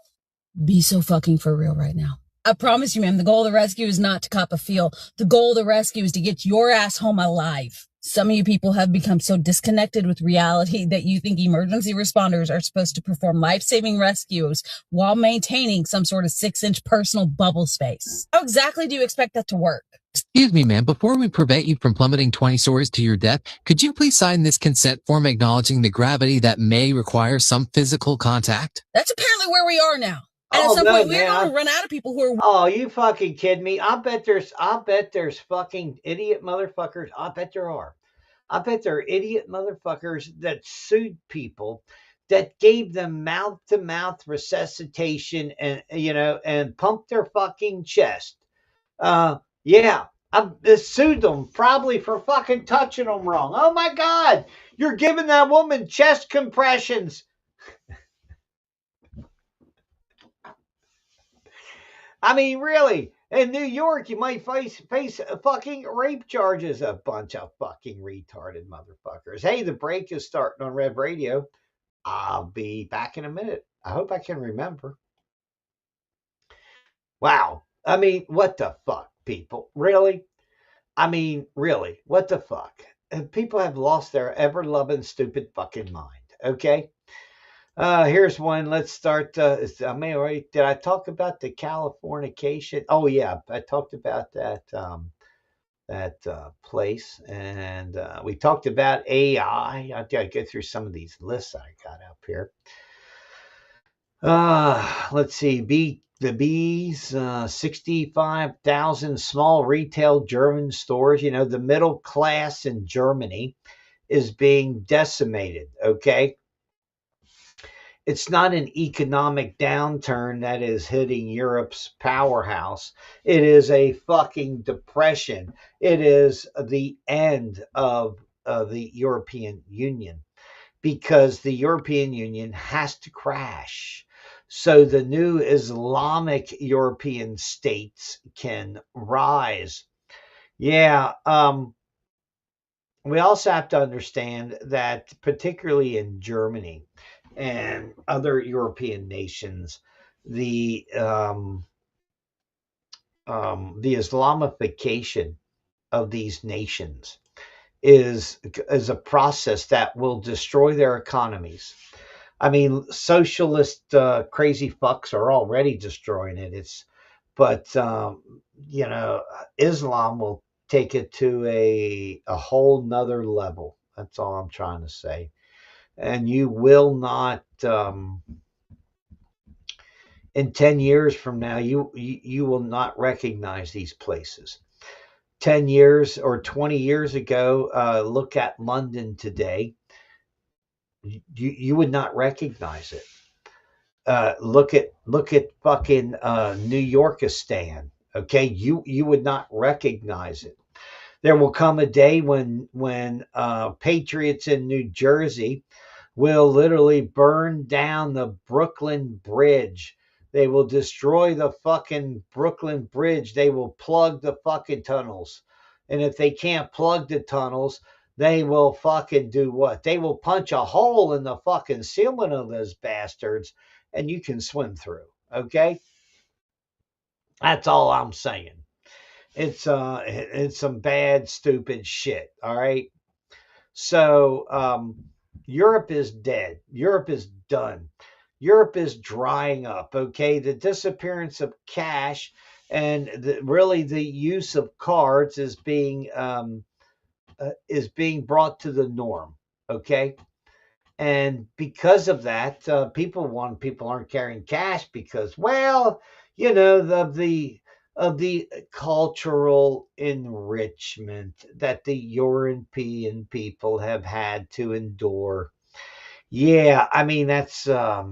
Be so fucking for real right now. I promise you, ma'am, the goal of the rescue is not to cop a feel. The goal of the rescue is to get your ass home alive. Some of you people have become so disconnected with reality that you think emergency responders are supposed to perform life-saving rescues while maintaining some sort of 6-inch personal bubble space. How exactly do you expect that to work? Excuse me, ma'am. Before we prevent you from plummeting 20 stories to your death, could you please sign this consent form acknowledging the gravity that may require some physical contact? That's apparently where we are now. And at some point, we're going to run out of people who are... Oh, you fucking kidding me? I bet there's fucking idiot motherfuckers. I bet there are. I bet there are idiot motherfuckers that sued people that gave them mouth-to-mouth resuscitation and pumped their fucking chest. Yeah, I sued them probably for fucking touching them wrong. Oh my God, you're giving that woman chest compressions. I mean, really, in New York, you might face fucking rape charges. A bunch of fucking retarded motherfuckers. Hey, the break is starting on Rev Radio. I'll be back in a minute. I hope I can remember. Wow. I mean, what the fuck, people? Really? I mean, really, what the fuck? People have lost their ever-loving, stupid fucking mind, okay? Here's one. Let's start. Did I talk about the Californication? Oh yeah, I talked about that place, and we talked about AI. I gotta go through some of these lists I got up here. Let's see. The bees, 65,000 small retail German stores. The middle class in Germany is being decimated. Okay. It's not an economic downturn that is hitting Europe's powerhouse. It is a fucking depression. It is the end of the European Union because the European Union has to crash so the new Islamic European states can rise. Yeah. We also have to understand that, particularly in Germany and other European nations, the Islamification of these nations is a process that will destroy their economies. I mean, socialist crazy fucks are already destroying it. But Islam will take it to a whole nother level. That's all I'm trying to say. And you will not, in 10 years from now, you will not recognize these places. 10 years or 20 years ago, look at London today, you would not recognize it. Look at fucking New Yorkistan. Okay, you would not recognize it. There will come a day when patriots in New Jersey will literally burn down the Brooklyn Bridge. They will destroy the fucking Brooklyn Bridge. They will plug the fucking tunnels. And if they can't plug the tunnels, they will fucking do what? They will punch a hole in the fucking ceiling of those bastards and you can swim through. Okay? That's all I'm saying. It's some bad, stupid shit. All right. So Europe is dead. Europe is done. Europe is drying up. Okay, the disappearance of cash and really the use of cards is being brought to the norm. Okay, and because of that, people aren't carrying cash because, well, you know, the cultural enrichment that the European people have had to endure. Yeah, I mean that's I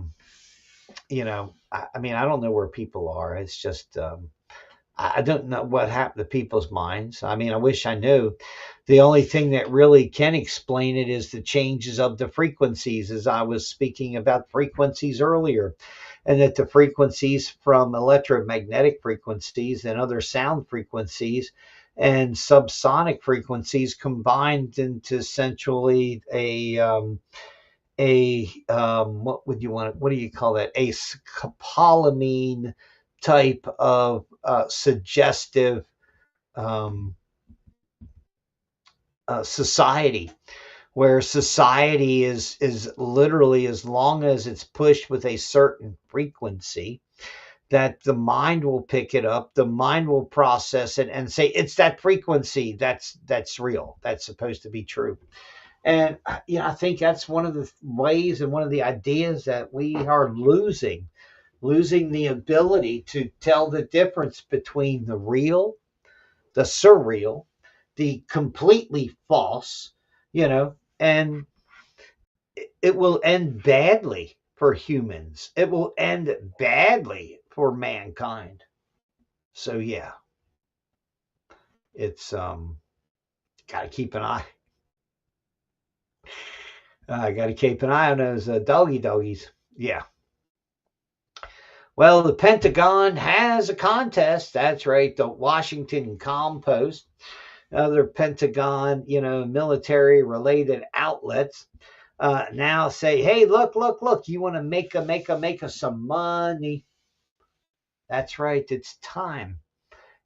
mean, I don't know where people are. It's just I don't know what happened to people's minds. I mean, I wish I knew. The only thing that really can explain it is the changes of the frequencies, as I was speaking about frequencies earlier, and that the frequencies from electromagnetic frequencies and other sound frequencies and subsonic frequencies combined into essentially what do you call that? A scopolamine type of suggestive um, society, where society is literally, as long as it's pushed with a certain frequency, that the mind will pick it up, the mind will process it and say it's that frequency that's real, that's supposed to be true. And I think that's one of the ways and one of the ideas that we are losing the ability to tell the difference between the real, the surreal, the completely false, and it will end badly for humans. It will end badly for mankind. So yeah, it's got to keep an eye. I got to keep an eye on those doggies. Yeah. Well, the Pentagon has a contest. That's right. The Washington Compost, other Pentagon, military related outlets now say, hey, look, you want to make us some money. That's right. It's time.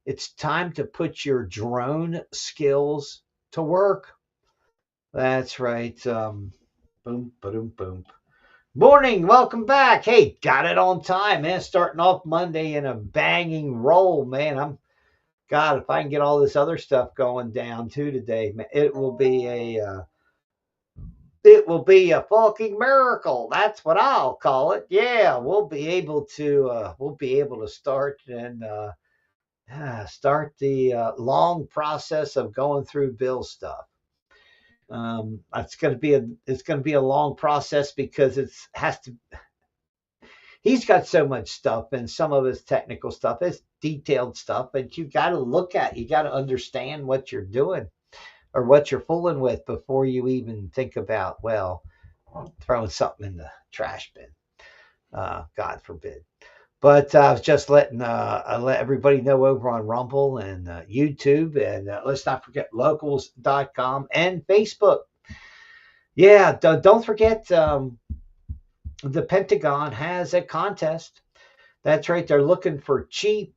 It's time to put your drone skills to work. That's right. Boom, boom, boom. Morning, welcome back. Hey, got it on time, man. Starting off Monday in a banging roll, man. God, if I can get all this other stuff going down too today, man, it will be a fucking miracle. That's what I'll call it. Yeah, we'll be able to start and start the long process of going through Bill's stuff. It's going to be a long process because he's got so much stuff, and some of his technical stuff is detailed stuff, but you got to understand what you're doing or what you're fooling with before you even think about, well, throwing something in the trash bin. God forbid. But I was just letting let everybody know over on Rumble and YouTube, and let's not forget locals.com and Facebook. Yeah, don't forget the Pentagon has a contest. That's right. They're looking for cheap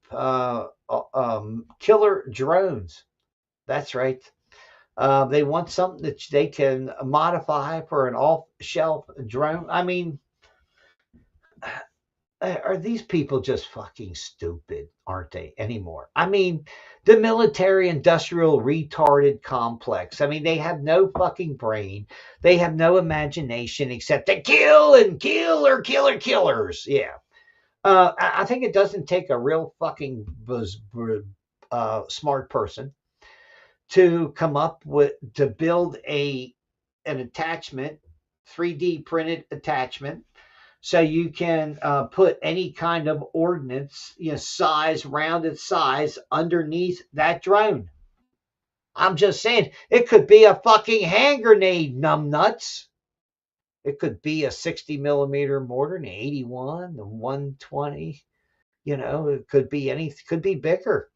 killer drones. That's right. They want something that they can modify for an off-shelf drone. I mean, are these people just fucking stupid, aren't they, anymore? I mean, the military industrial retarded complex. I mean, they have no fucking brain. They have no imagination except to kill and killers. Yeah. I think it doesn't take a real fucking smart person to come up with, to build an attachment, 3D printed attachment, so you can put any kind of ordnance, size, rounded size underneath that drone. I'm just saying, it could be a fucking hand grenade, numbnuts. It could be a 60 millimeter mortar, an 81, the 120. It could be could be bigger.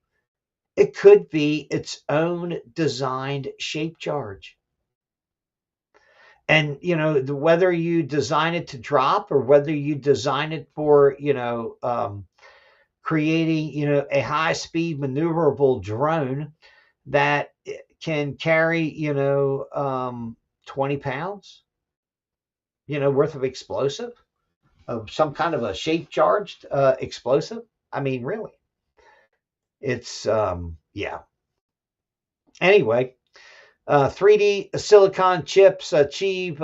It could be its own designed shape charge. And, whether you design it to drop or whether you design it for, creating, a high speed maneuverable drone that can carry, 20 pounds, worth of explosive, of some kind of a shape charged explosive. I mean, really, it's, yeah. Anyway, 3D silicon chips achieve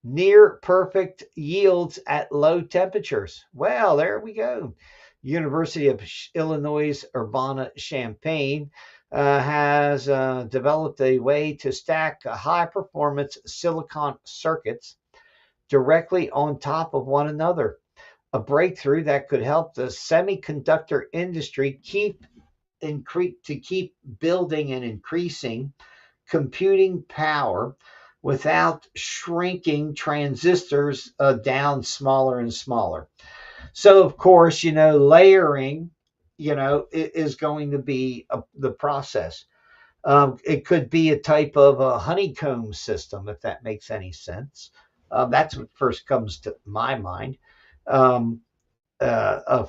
near perfect yields at low temperatures. Well, there we go. University of Illinois Urbana-Champaign has developed a way to stack high-performance silicon circuits directly on top of one another. A breakthrough that could help the semiconductor industry keep building and increasing computing power without shrinking transistors down smaller and smaller. So, of course, layering, is going to be the process. It could be a type of a honeycomb system, if that makes any sense. That's what first comes to my mind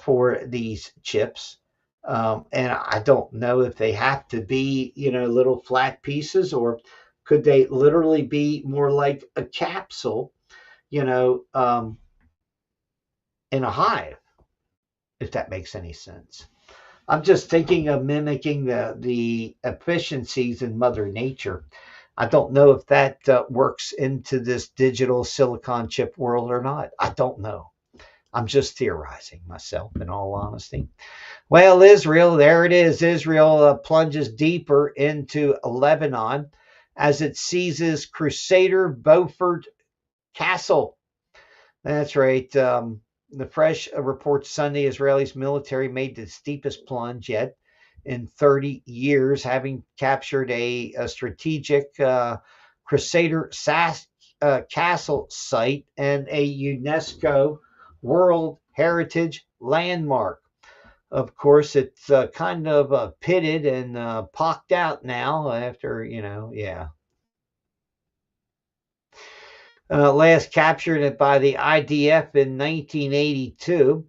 for these chips. And I don't know if they have to be, little flat pieces, or could they literally be more like a capsule, in a hive, if that makes any sense. I'm just thinking of mimicking the efficiencies in Mother Nature. I don't know if that works into this digital silicon chip world or not. I don't know. I'm just theorizing myself, in all honesty. Well, Israel, there it is. Israel plunges deeper into Lebanon as it seizes Crusader Beaufort Castle. That's right. The Fresh reports Sunday Israelis military made the steepest plunge yet in 30 years, having captured a strategic Crusader Castle site and a UNESCO World Heritage Landmark. Of course, it's kind of pitted and pocked out now after, yeah. Last captured by the IDF in 1982.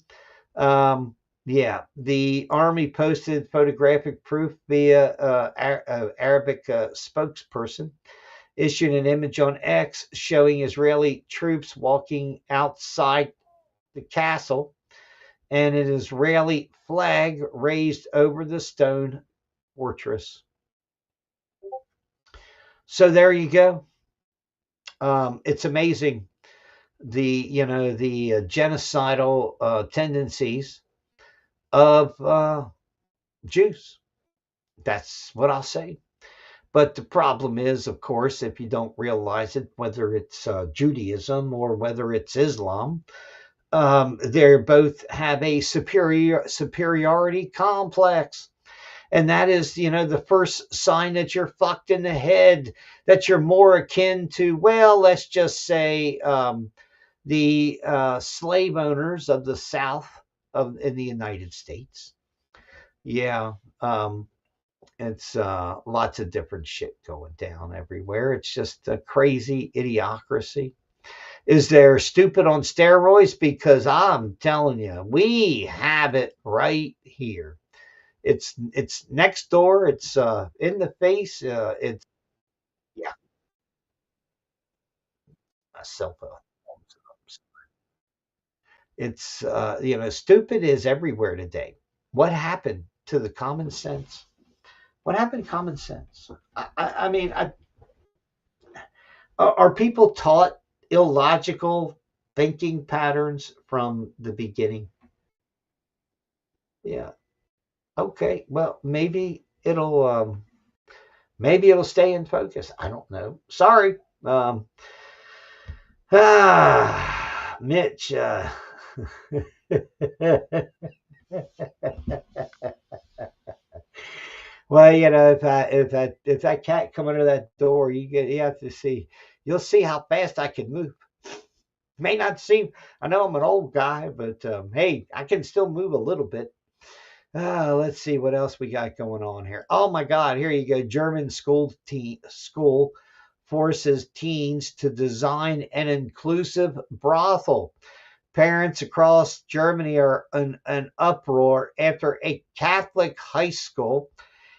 Yeah, the Army posted photographic proof via Arabic spokesperson, issued an image on X showing Israeli troops walking outside the castle and an Israeli flag raised over the stone fortress. So there you go. It's amazing the genocidal tendencies of Jews. That's what I'll say. But the problem is, of course, if you don't realize it, whether it's Judaism or whether it's Islam, they both have a superiority complex. And that is, the first sign that you're fucked in the head, that you're more akin to, well, let's just say the slave owners of the South in the United States. Yeah, it's lots of different shit going down everywhere. It's just a crazy idiocracy. Is there stupid on steroids? Because I'm telling you, we have it right here. It's next door. It's in the face. It's, yeah, a cell phone. It's stupid is everywhere today. What happened to the common sense? What happened to common sense? I mean, are people taught illogical thinking patterns from the beginning? Yeah. Okay. Well, maybe it'll Maybe it'll stay in focus. I don't know. Sorry. Mitch. Well, if that cat come under that door, you have to see. You'll see how fast I can move. May not seem. I know I'm an old guy, but hey, I can still move a little bit. Let's see what else we got going on here. Oh my God, here you go. German school forces teens to design an inclusive brothel. Parents across Germany are in an uproar after a Catholic high school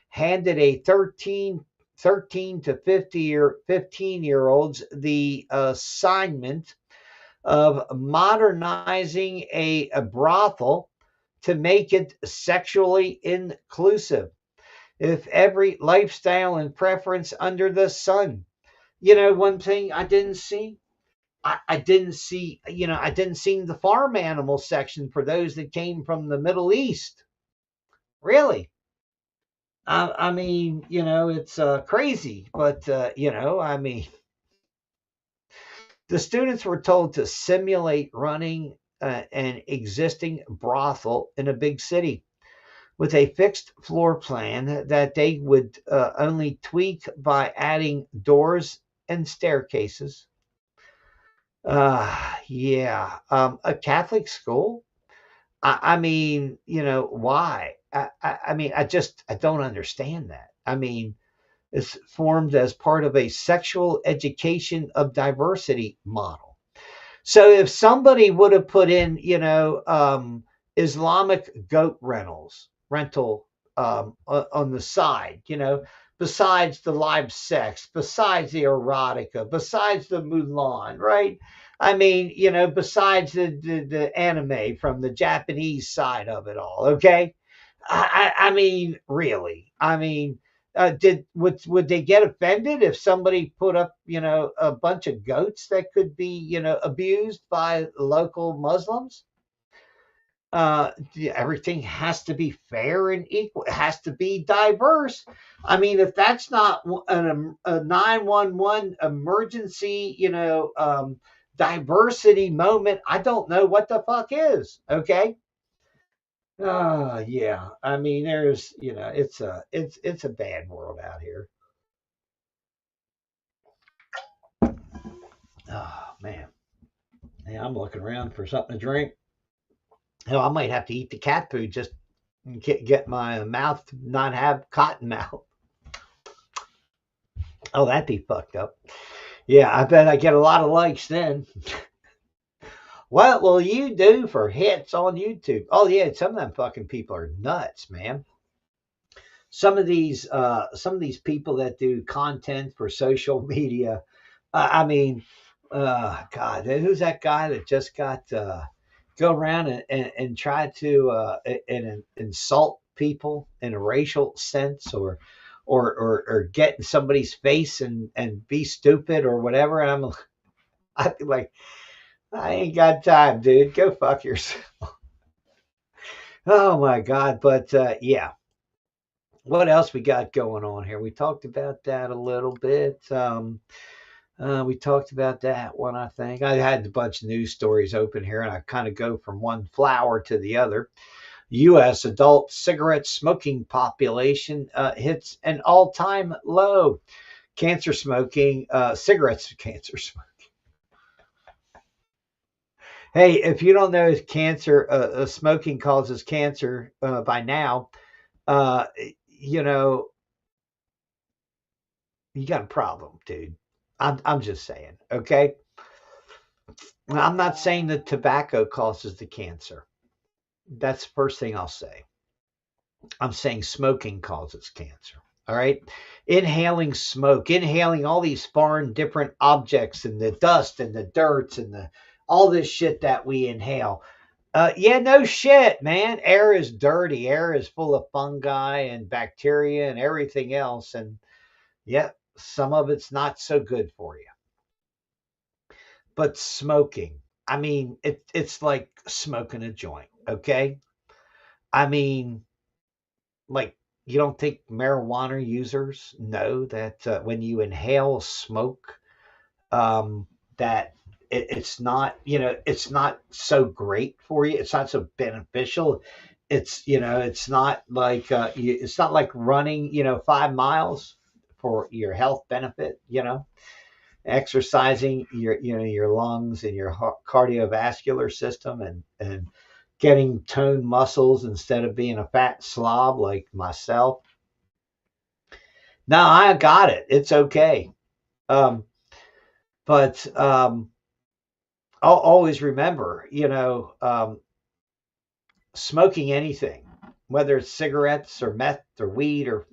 handed a 13 to 15-year-olds the assignment of modernizing a brothel to make it sexually inclusive. If every lifestyle and preference under the sun. One thing I didn't see, I didn't see, I didn't see the farm animal section for those that came from the Middle East. Really? I mean, it's crazy, but, I mean, the students were told to simulate running an existing brothel in a big city with a fixed floor plan that they would only tweak by adding doors and staircases. A Catholic school? I mean, why? I mean, I don't understand that. I mean, it's formed as part of a sexual education of diversity model. So if somebody would have put in, Islamic goat rental on the side, besides the live sex, besides the erotica, besides the Mulan, right? I mean, besides the anime from the Japanese side of it all, okay? I mean, really? I mean, would they get offended if somebody put up, a bunch of goats that could be, abused by local Muslims? Everything has to be fair and equal. It has to be diverse. I mean, if that's not a 911 emergency, diversity moment, I don't know what the fuck is. Okay. Yeah. I mean, there's, it's a bad world out here. Oh man. Yeah, I'm looking around for something to drink. Hell, I might have to eat the cat food just get my mouth to not have cotton mouth. Oh, that'd be fucked up. Yeah, I bet I get a lot of likes then. What will you do for hits on YouTube? Oh yeah, some of them fucking people are nuts, man. Some of these people that do content for social media. I mean, God, who's that guy that just got go around and try to and insult people in a racial sense, or get in somebody's face and be stupid or whatever? And I'd be like, I ain't got time, dude. Go fuck yourself. Oh my God. But yeah. What else we got going on here? We talked about that a little bit. We talked about that one, I think. I had a bunch of news stories open here, and I kind of go from one flower to the other. U.S. adult cigarette smoking population hits an all-time low. Cancer smoking, cigarettes, cancer smoking. Hey, if you don't know cancer, smoking causes cancer by now, you got a problem, dude. I'm just saying, okay? I'm not saying that tobacco causes the cancer. That's the first thing I'll say. I'm saying smoking causes cancer. All right. Inhaling smoke, inhaling all these foreign different objects and the dust and the dirt and all this shit that we inhale. Yeah, no shit, man. Air is dirty. Air is full of fungi and bacteria and everything else. And yeah, some of it's not so good for you. But smoking, I mean, it's like smoking a joint, okay? I mean, like, You don't think marijuana users know that when you inhale smoke, that it's not, it's not so great for you. It's not so beneficial. It's not like it's not like running, 5 miles for your health benefit. Exercising your lungs and your cardiovascular system, and getting toned muscles instead of being a fat slob like myself. No, I got it. It's okay. Um, but I'll always remember, smoking anything, whether it's cigarettes or meth or weed or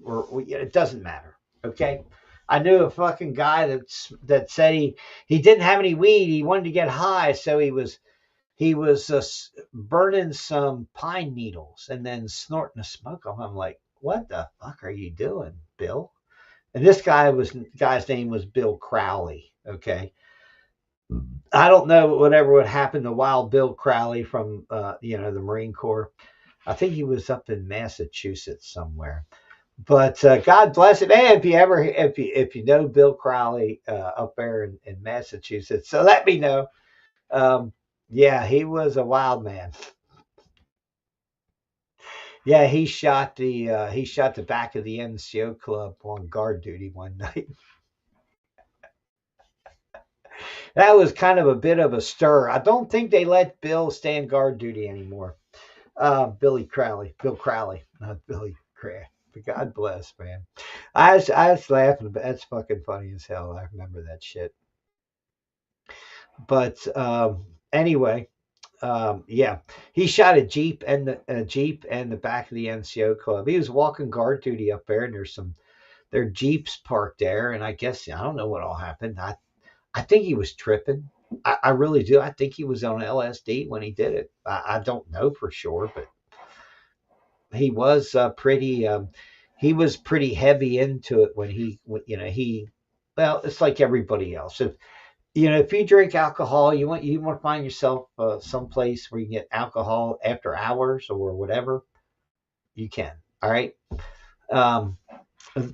it doesn't matter. Okay. I knew a fucking guy that said he didn't have any weed. He wanted to get high. So he was burning some pine needles and then snorting the smoke off. I'm like, what the fuck are you doing, Bill? And this guy's name was Bill Crowley. Okay. I don't know whatever would happen to Wild Bill Crowley from, the Marine Corps. I think he was up in Massachusetts somewhere. But God bless him. Hey, if you know Bill Crowley up there in Massachusetts, so let me know. Yeah, he was a wild man. Yeah, he shot the back of the NCO club on guard duty one night. That was kind of a bit of a stir. I don't think they let Bill stand guard duty anymore. Bill Crowley, not Billy Crowley. But God bless, man. I was laughing, but that's fucking funny as hell. I remember that shit. But anyway, yeah, he shot a Jeep and the back of the NCO club. He was walking guard duty up there, and there are Jeeps parked there, and I guess I don't know what all happened. I think he was tripping. I really do. I think he was on LSD when he did it. I don't know for sure, but he was he was pretty heavy into it when well, it's like everybody else. If you drink alcohol, you want to find yourself someplace where you can get alcohol after hours or whatever, you can. All right.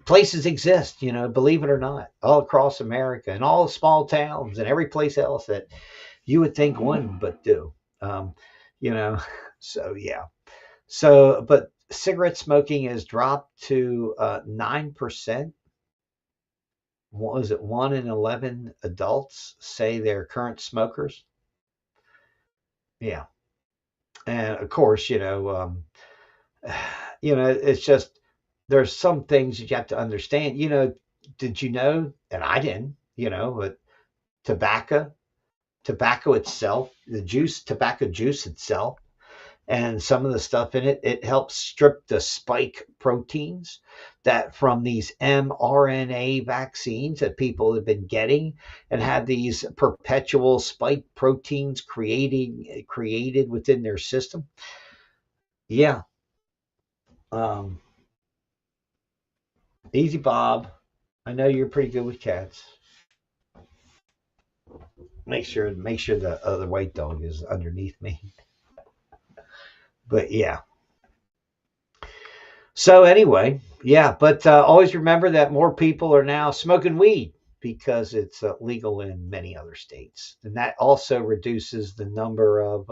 Places exist, believe it or not, all across America and all the small towns and every place else that you would think wouldn't, but do. So yeah. So, but cigarette smoking has dropped to 9%. What was it? 1 in 11 adults say they're current smokers. Yeah. And of course, it's just, there's some things that you have to understand. Did you know, and I didn't, but tobacco itself, tobacco juice itself, and some of the stuff in it helps strip the spike proteins that from these mRNA vaccines that people have been getting, and have these perpetual spike proteins created within their system. Yeah. Easy, Bob. I know you're pretty good with cats. Make sure the other white dog is underneath me. But yeah. So anyway, yeah. But always remember that more people are now smoking weed because it's legal in many other states, and that also reduces the number of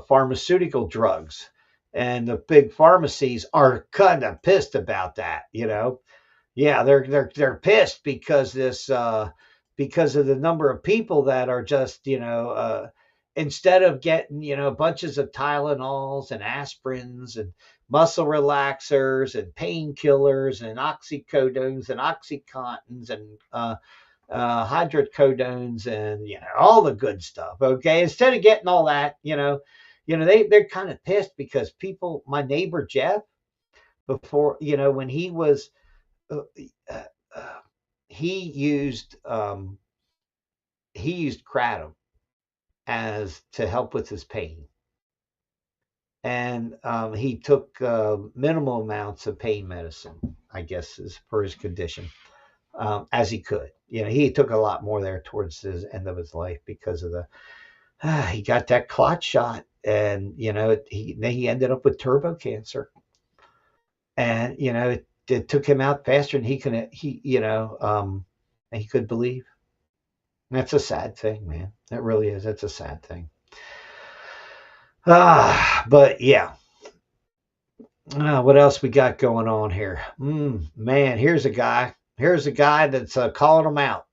pharmaceutical drugs. And the big pharmacies are kind of pissed about that. Yeah, they're pissed because because of the number of people that are just instead of getting bunches of Tylenols and aspirins and muscle relaxers and painkillers and oxycodones and oxycontins and hydrocodones and all the good stuff. Okay, instead of getting all that, they're kind of pissed because people. My neighbor Jeff, before when he was. He used kratom as to help with his pain, and he took minimal amounts of pain medicine, I guess, for his condition, as he could. He took a lot more there towards his end of his life because of he got that clot shot, and he ended up with turbo cancer. and it took him out faster than he could believe. That's a sad thing, man. That really is. That's a sad thing. But yeah. What else we got going on here? Man, here's a guy. Here's a guy that's calling them out.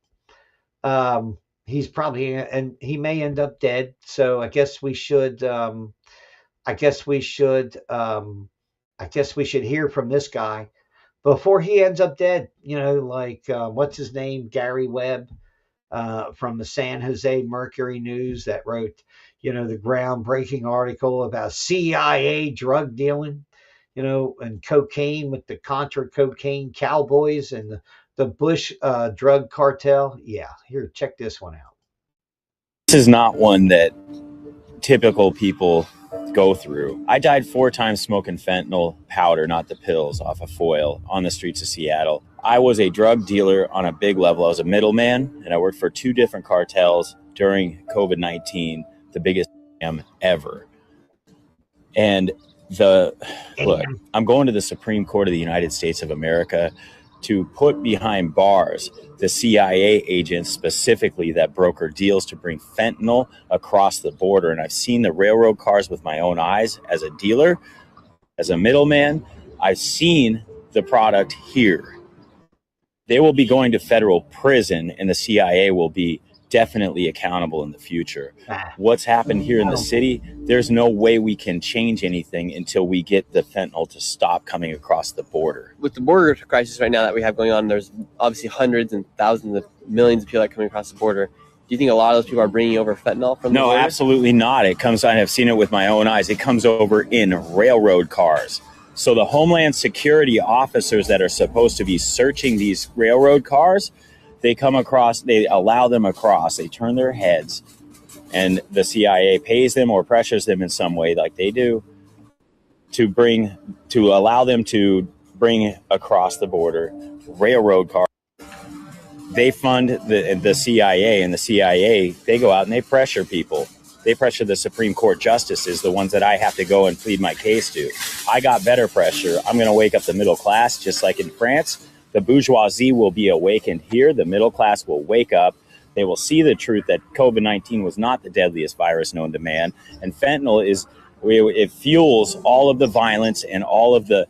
He's probably, and he may end up dead. So I guess we should. I guess we should. I guess we should hear from this guy before he ends up dead. Like what's his name? Gary Webb from the San Jose Mercury News that wrote, the groundbreaking article about CIA drug dealing, and cocaine with the Contra cocaine cowboys and the Bush drug cartel. Yeah, here, check this one out. This is not one that typical people go through. I died 4 times smoking fentanyl powder, not the pills, off a foil on the streets of Seattle. I was a drug dealer on a big level. I was a middleman, and I worked for 2 different cartels during COVID-19, the biggest scam ever. And look, I'm going to the Supreme Court of the United States of America to put behind bars the CIA agents specifically that broker deals to bring fentanyl across the border. And I've seen the railroad cars with my own eyes as a dealer, as a middleman. I've seen the product here. They will be going to federal prison, and the CIA will be definitely accountable in the future. What's happened here in the city, there's no way we can change anything until we get the fentanyl to stop coming across the border. With the border crisis right now that we have going on, there's obviously hundreds and thousands of millions of people that are coming across the border. Do you think a lot of those people are bringing over fentanyl from the border? No, absolutely not. It comes, I have seen it with my own eyes. It comes over in railroad cars. So the Homeland Security officers that are supposed to be searching these railroad cars, they come across, they allow them across, they turn their heads, and the CIA pays them or pressures them in some way like they do to allow them to bring across the border railroad cars. They fund the CIA, and the CIA, they go out and they pressure people. They pressure the Supreme Court justices, the ones that I have to go and plead my case to. I got better pressure. I'm going to wake up the middle class, just like in France. The bourgeoisie will be awakened here. The middle class will wake up. They will see the truth that COVID-19 was not the deadliest virus known to man. And fentanyl it fuels all of the violence and all of the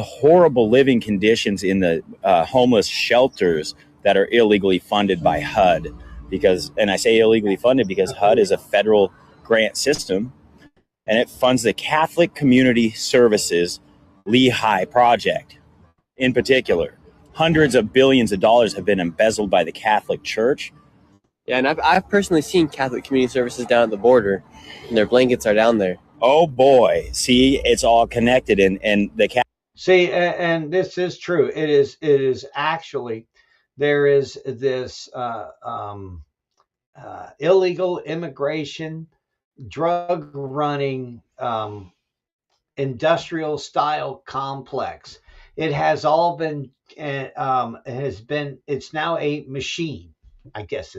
horrible living conditions in the homeless shelters that are illegally funded by HUD. And I say illegally funded because HUD is a federal grant system, and it funds the Catholic Community Services Lehigh Project. In particular, hundreds of billions of dollars have been embezzled by the Catholic Church. Yeah, and I've personally seen Catholic Community Services down at the border, and their blankets are down there. Oh boy, see, it's all connected, and the see, and this is true. It is actually, there is this illegal immigration, drug running, industrial style complex. It has all been, it's now a machine, I guess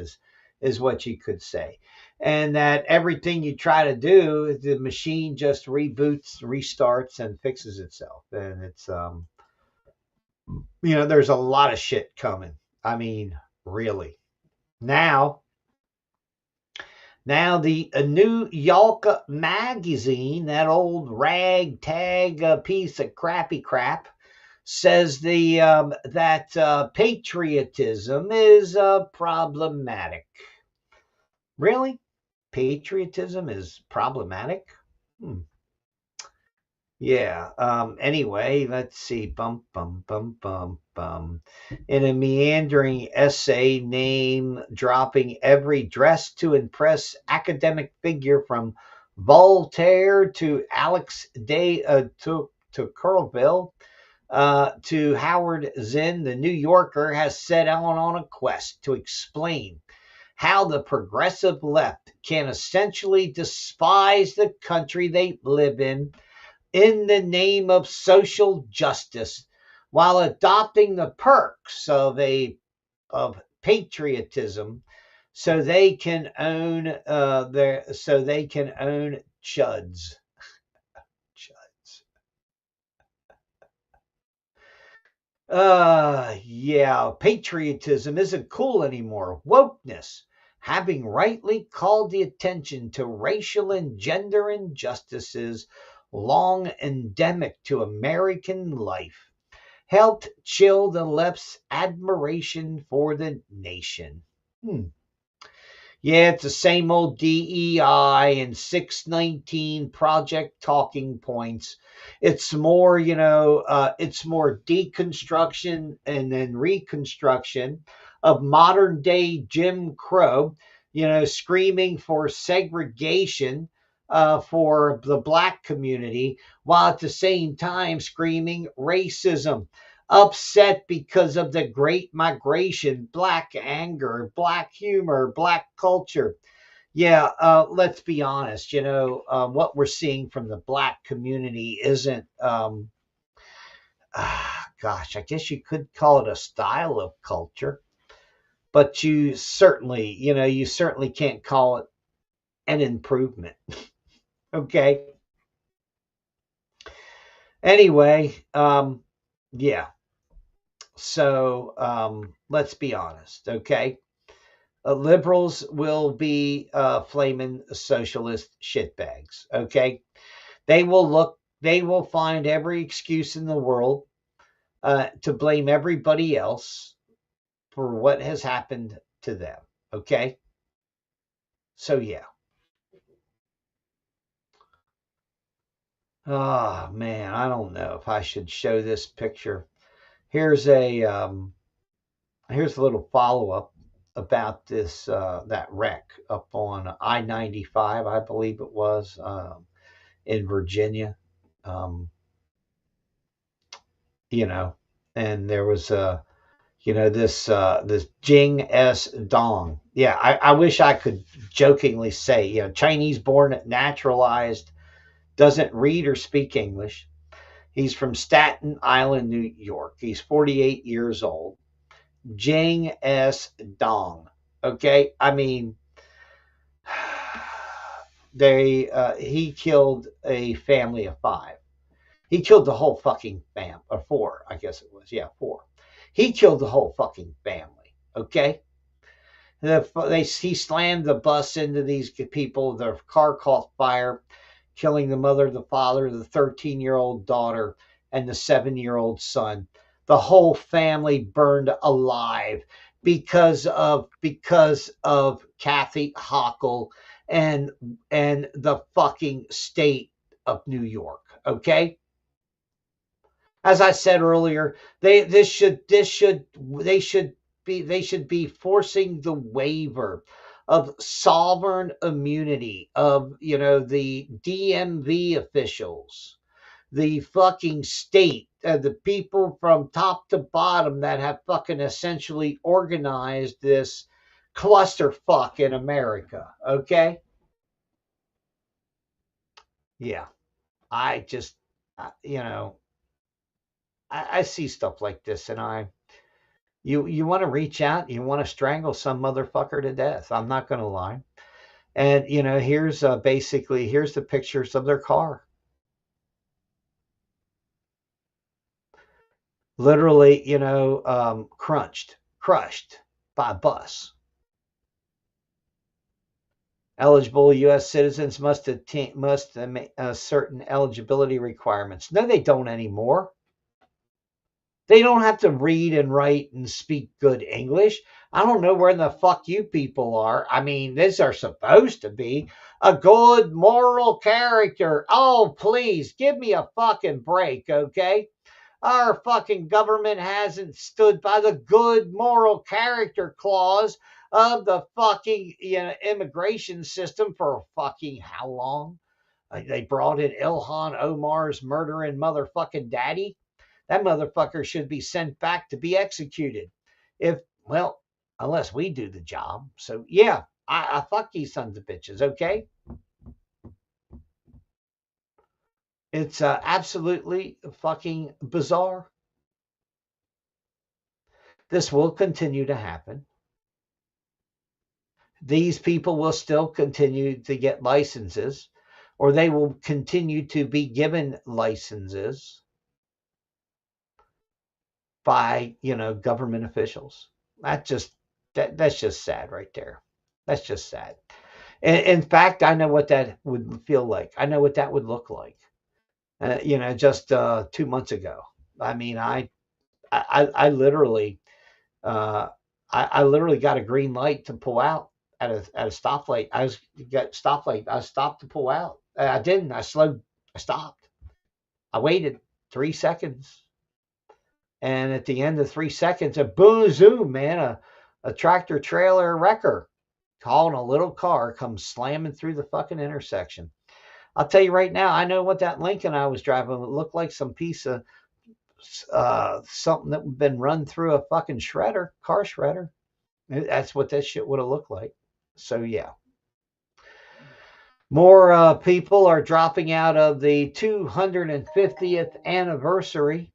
is what you could say. And that everything you try to do, the machine just reboots, restarts, and fixes itself. And it's, there's a lot of shit coming. I mean, really. Now the New York magazine, that old ragtag piece of crappy crap, says that patriotism is problematic. Really? Patriotism is problematic? Yeah. Anyway, let's see. In a meandering essay, name dropping every dress to impress academic figure from Voltaire to Alex to Curlville to Howard Zinn, the New Yorker has set on a quest to explain how the progressive left can essentially despise the country they live in the name of social justice, while adopting the perks of patriotism, so they can own chuds. Chuds. Yeah, patriotism isn't cool anymore. Wokeness, having rightly called the attention to racial and gender injustices long endemic to American life, helped chill the left's admiration for the nation. Yeah, it's the same old DEI and 619 project talking points. It's more, it's more deconstruction and then reconstruction of modern day Jim Crow, screaming for segregation for the black community, while at the same time screaming racism, upset because of the great migration, black anger, black humor, black culture. Yeah, let's be honest. What we're seeing from the black community isn't, gosh, I guess you could call it a style of culture, but you certainly can't call it an improvement. Okay. Anyway, yeah. So let's be honest. Okay. Liberals will be flaming socialist shitbags. Okay, they will find every excuse in the world to blame everybody else for what has happened to them. Okay, so yeah. Oh man, I don't know if I should show this picture. Here's here's a little follow up about this that wreck up on I-95, I believe it was. In Virginia, um, and there was this Jing S. Dong. Yeah, I wish I could jokingly say, Chinese born, naturalized, doesn't read or speak English. He's from Staten Island, New York. He's 48 years old. Jing S. Dong. Okay, I mean, he killed a family of 5. He killed the whole fucking fam, or 4, I guess it was. Yeah, 4. He killed the whole fucking family. Okay, he slammed the bus into these people. Their car caught fire, killing the mother, the father, the 13-year-old daughter, and the 7-year-old son. The whole family burned alive because of Kathy Hochul and the fucking state of New York. Okay. As I said earlier, they should be forcing the waiver of sovereign immunity of the DMV officials, the fucking state, the people from top to bottom that have fucking essentially organized this clusterfuck in America. Okay, yeah, I just I see stuff like this, and you want to reach out, you want to strangle some motherfucker to death. I'm not going to lie. And here's basically here's the pictures of their car. Literally, crushed by a bus. Eligible U.S. citizens must certain eligibility requirements. No, they don't anymore. They don't have to read and write and speak good English. I don't know where the fuck you people are. I mean, these are supposed to be a good moral character. Oh, please give me a fucking break, okay? Our fucking government hasn't stood by the good moral character clause of the fucking immigration system for fucking how long? They brought in Ilhan Omar's murdering motherfucking daddy. That motherfucker should be sent back to be executed. Unless we do the job. So yeah, I fuck these sons of bitches, okay? It's absolutely fucking bizarre. This will continue to happen. These people will still continue to get licenses, or they will continue to be given licenses. by, government officials. That's just sad right there. That's just sad. In fact, I know what that would feel like. I know what that would look like. Just 2 months ago. I mean, I literally, uh, I literally got a green light to pull out at a stoplight. I stopped to pull out. I didn't. I stopped. I waited 3 seconds. And at the end of 3 seconds, a boom zoom, man, a tractor trailer wrecker hauling a little car comes slamming through the fucking intersection. I'll tell you right now, I know what that Lincoln I was driving would look like, some piece of something that had been run through a fucking car shredder. That's what that shit would have looked like. So yeah. More people are dropping out of the 250th anniversary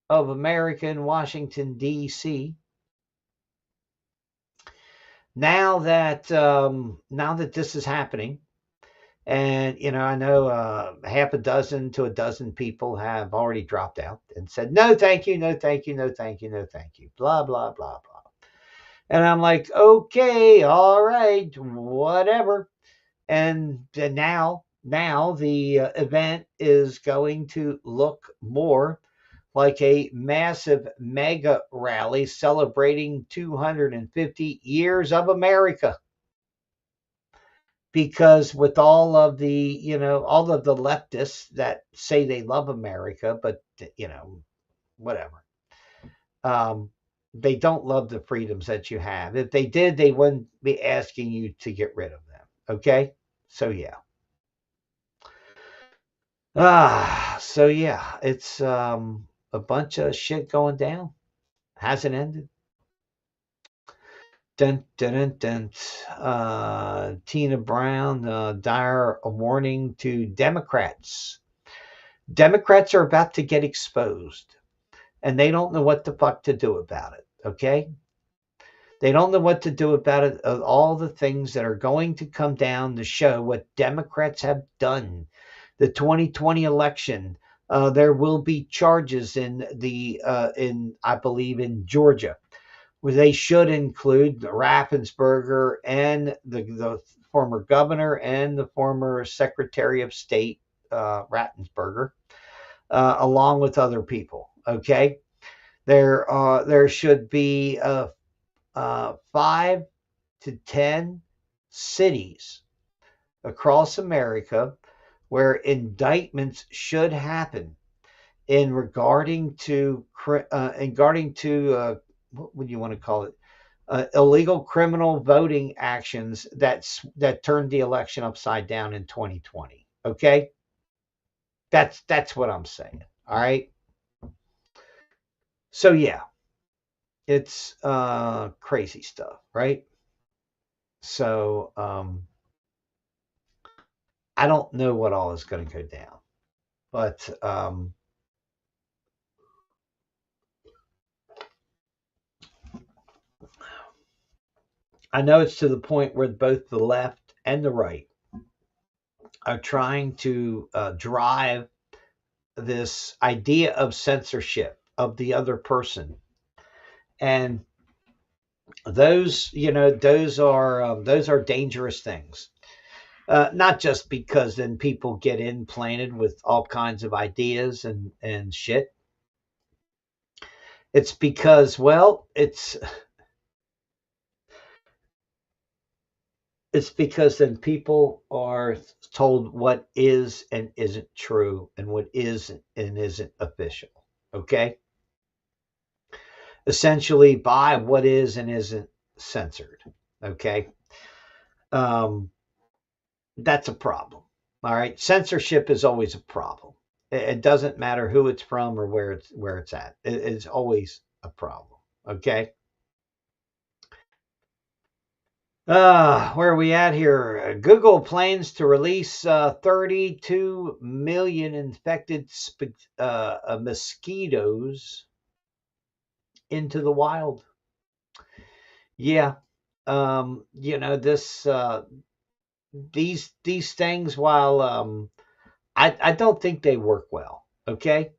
of America in Washington, D.C. Now that this is happening, and I know half a dozen to a dozen people have already dropped out and said no, thank you, no, thank you, no, thank you, no, thank you, blah blah blah blah. And I'm like, okay, all right, whatever. And now the event is going to look more like a massive mega rally celebrating 250 years of America. Because with all of the, all of the leftists that say they love America, but, whatever, they don't love the freedoms that you have. If they did, they wouldn't be asking you to get rid of them. Okay? So, yeah. So yeah, it's a bunch of shit going down. Hasn't ended. Dun, dun, dun, dun. Tina Brown, dire warning to Democrats. Democrats are about to get exposed, and they don't know what the fuck to do about it. Okay? They don't know what to do about it. All the things that are going to come down to show what Democrats have done. The 2020 election, there will be charges in I believe in Georgia, where they should include Raffensperger and the former governor and the former Secretary of State, Raffensperger, along with other people. Okay, there should be 5 to 10 cities across America where indictments should happen regarding to what would you want to call it? Illegal criminal voting actions that turned the election upside down in 2020. Okay, that's what I'm saying. All right. So yeah, it's crazy stuff, right? So I don't know what all is going to go down, but I know it's to the point where both the left and the right are trying to drive this idea of censorship of the other person, and those are dangerous things. Not just because then people get implanted with all kinds of ideas and shit. It's because, well, it's because then people are told what is and isn't true and what is and isn't official. Okay? Essentially by what is and isn't censored. Okay? That's a problem. All right? Censorship is always a problem. It doesn't matter who it's from or where it's at. It's always a problem. Okay? Where are we at here? Google plans to release 32 million infected mosquitoes into the wild. Yeah, this these things. While I don't think they work well. Okay,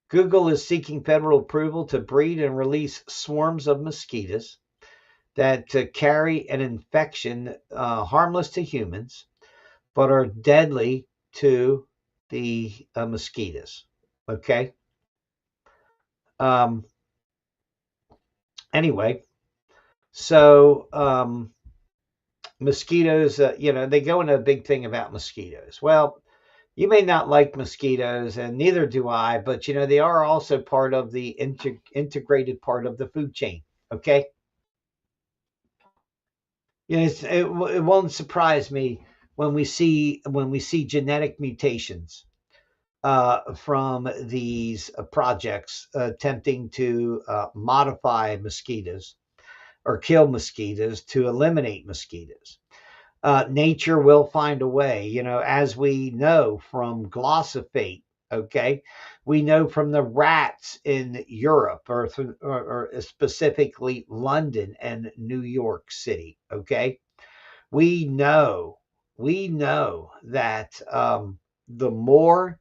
Google is seeking federal approval to breed and release swarms of mosquitoes that carry an infection harmless to humans, but are deadly to the mosquitoes. Okay. Anyway, so mosquitoes, they go into a big thing about mosquitoes. Well, you may not like mosquitoes, and neither do I, but they are also part of the integrated part of the food chain. Okay. It won't surprise me when we see genetic mutations from these projects attempting to modify mosquitoes or kill mosquitoes to eliminate mosquitoes. Nature will find a way, as we know from glyphosate. Okay, we know from the rats in Europe, or specifically London and New York City. Okay, we know that the more,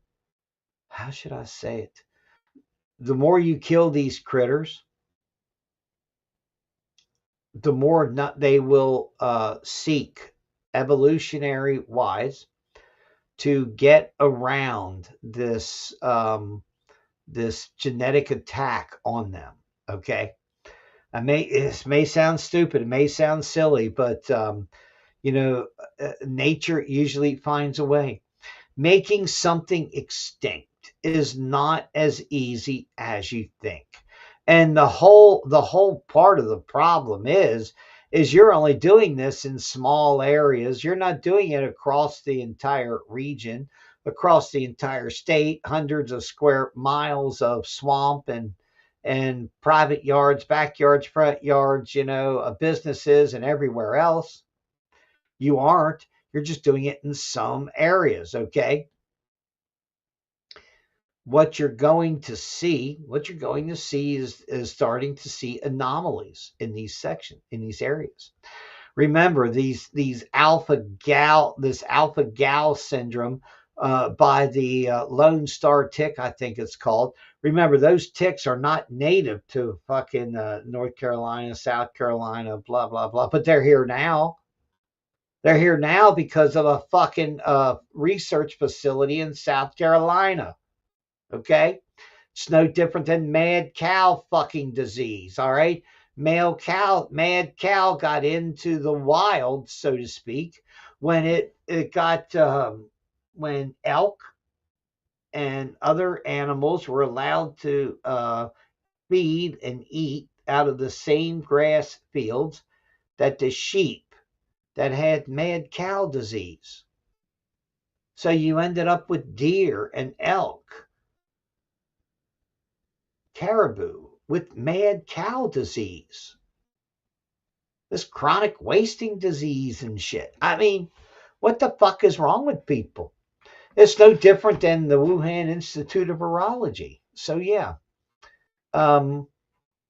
how should I say it? The more you kill these critters, the more not they will seek, evolutionary wise, to get around this genetic attack on them. Okay, this may sound stupid, it may sound silly, but nature usually finds a way. Making something extinct is not as easy as you think. And the whole part of the problem is you're only doing this in small areas. You're not doing it across the entire region, across the entire state, hundreds of square miles of swamp and private yards, backyards, front yards, businesses and everywhere else. You aren't. You're just doing it in some areas, okay? What you're going to see is starting to see anomalies in these areas. Remember, this alpha gal syndrome by the Lone Star tick, I think it's called. Remember, those ticks are not native to fucking North Carolina, South Carolina, blah blah blah, but they're here now. They're here now because of a fucking research facility in South Carolina. Okay? It's no different than mad cow fucking disease. All right? Mad cow got into the wild, so to speak, when it got, when elk and other animals were allowed to feed and eat out of the same grass fields that the sheep that had mad cow disease. So you ended up with deer and elk, caribou with mad cow disease, this chronic wasting disease and shit. I mean, what the fuck is wrong with people? It's no different than the Wuhan Institute of Virology. So yeah,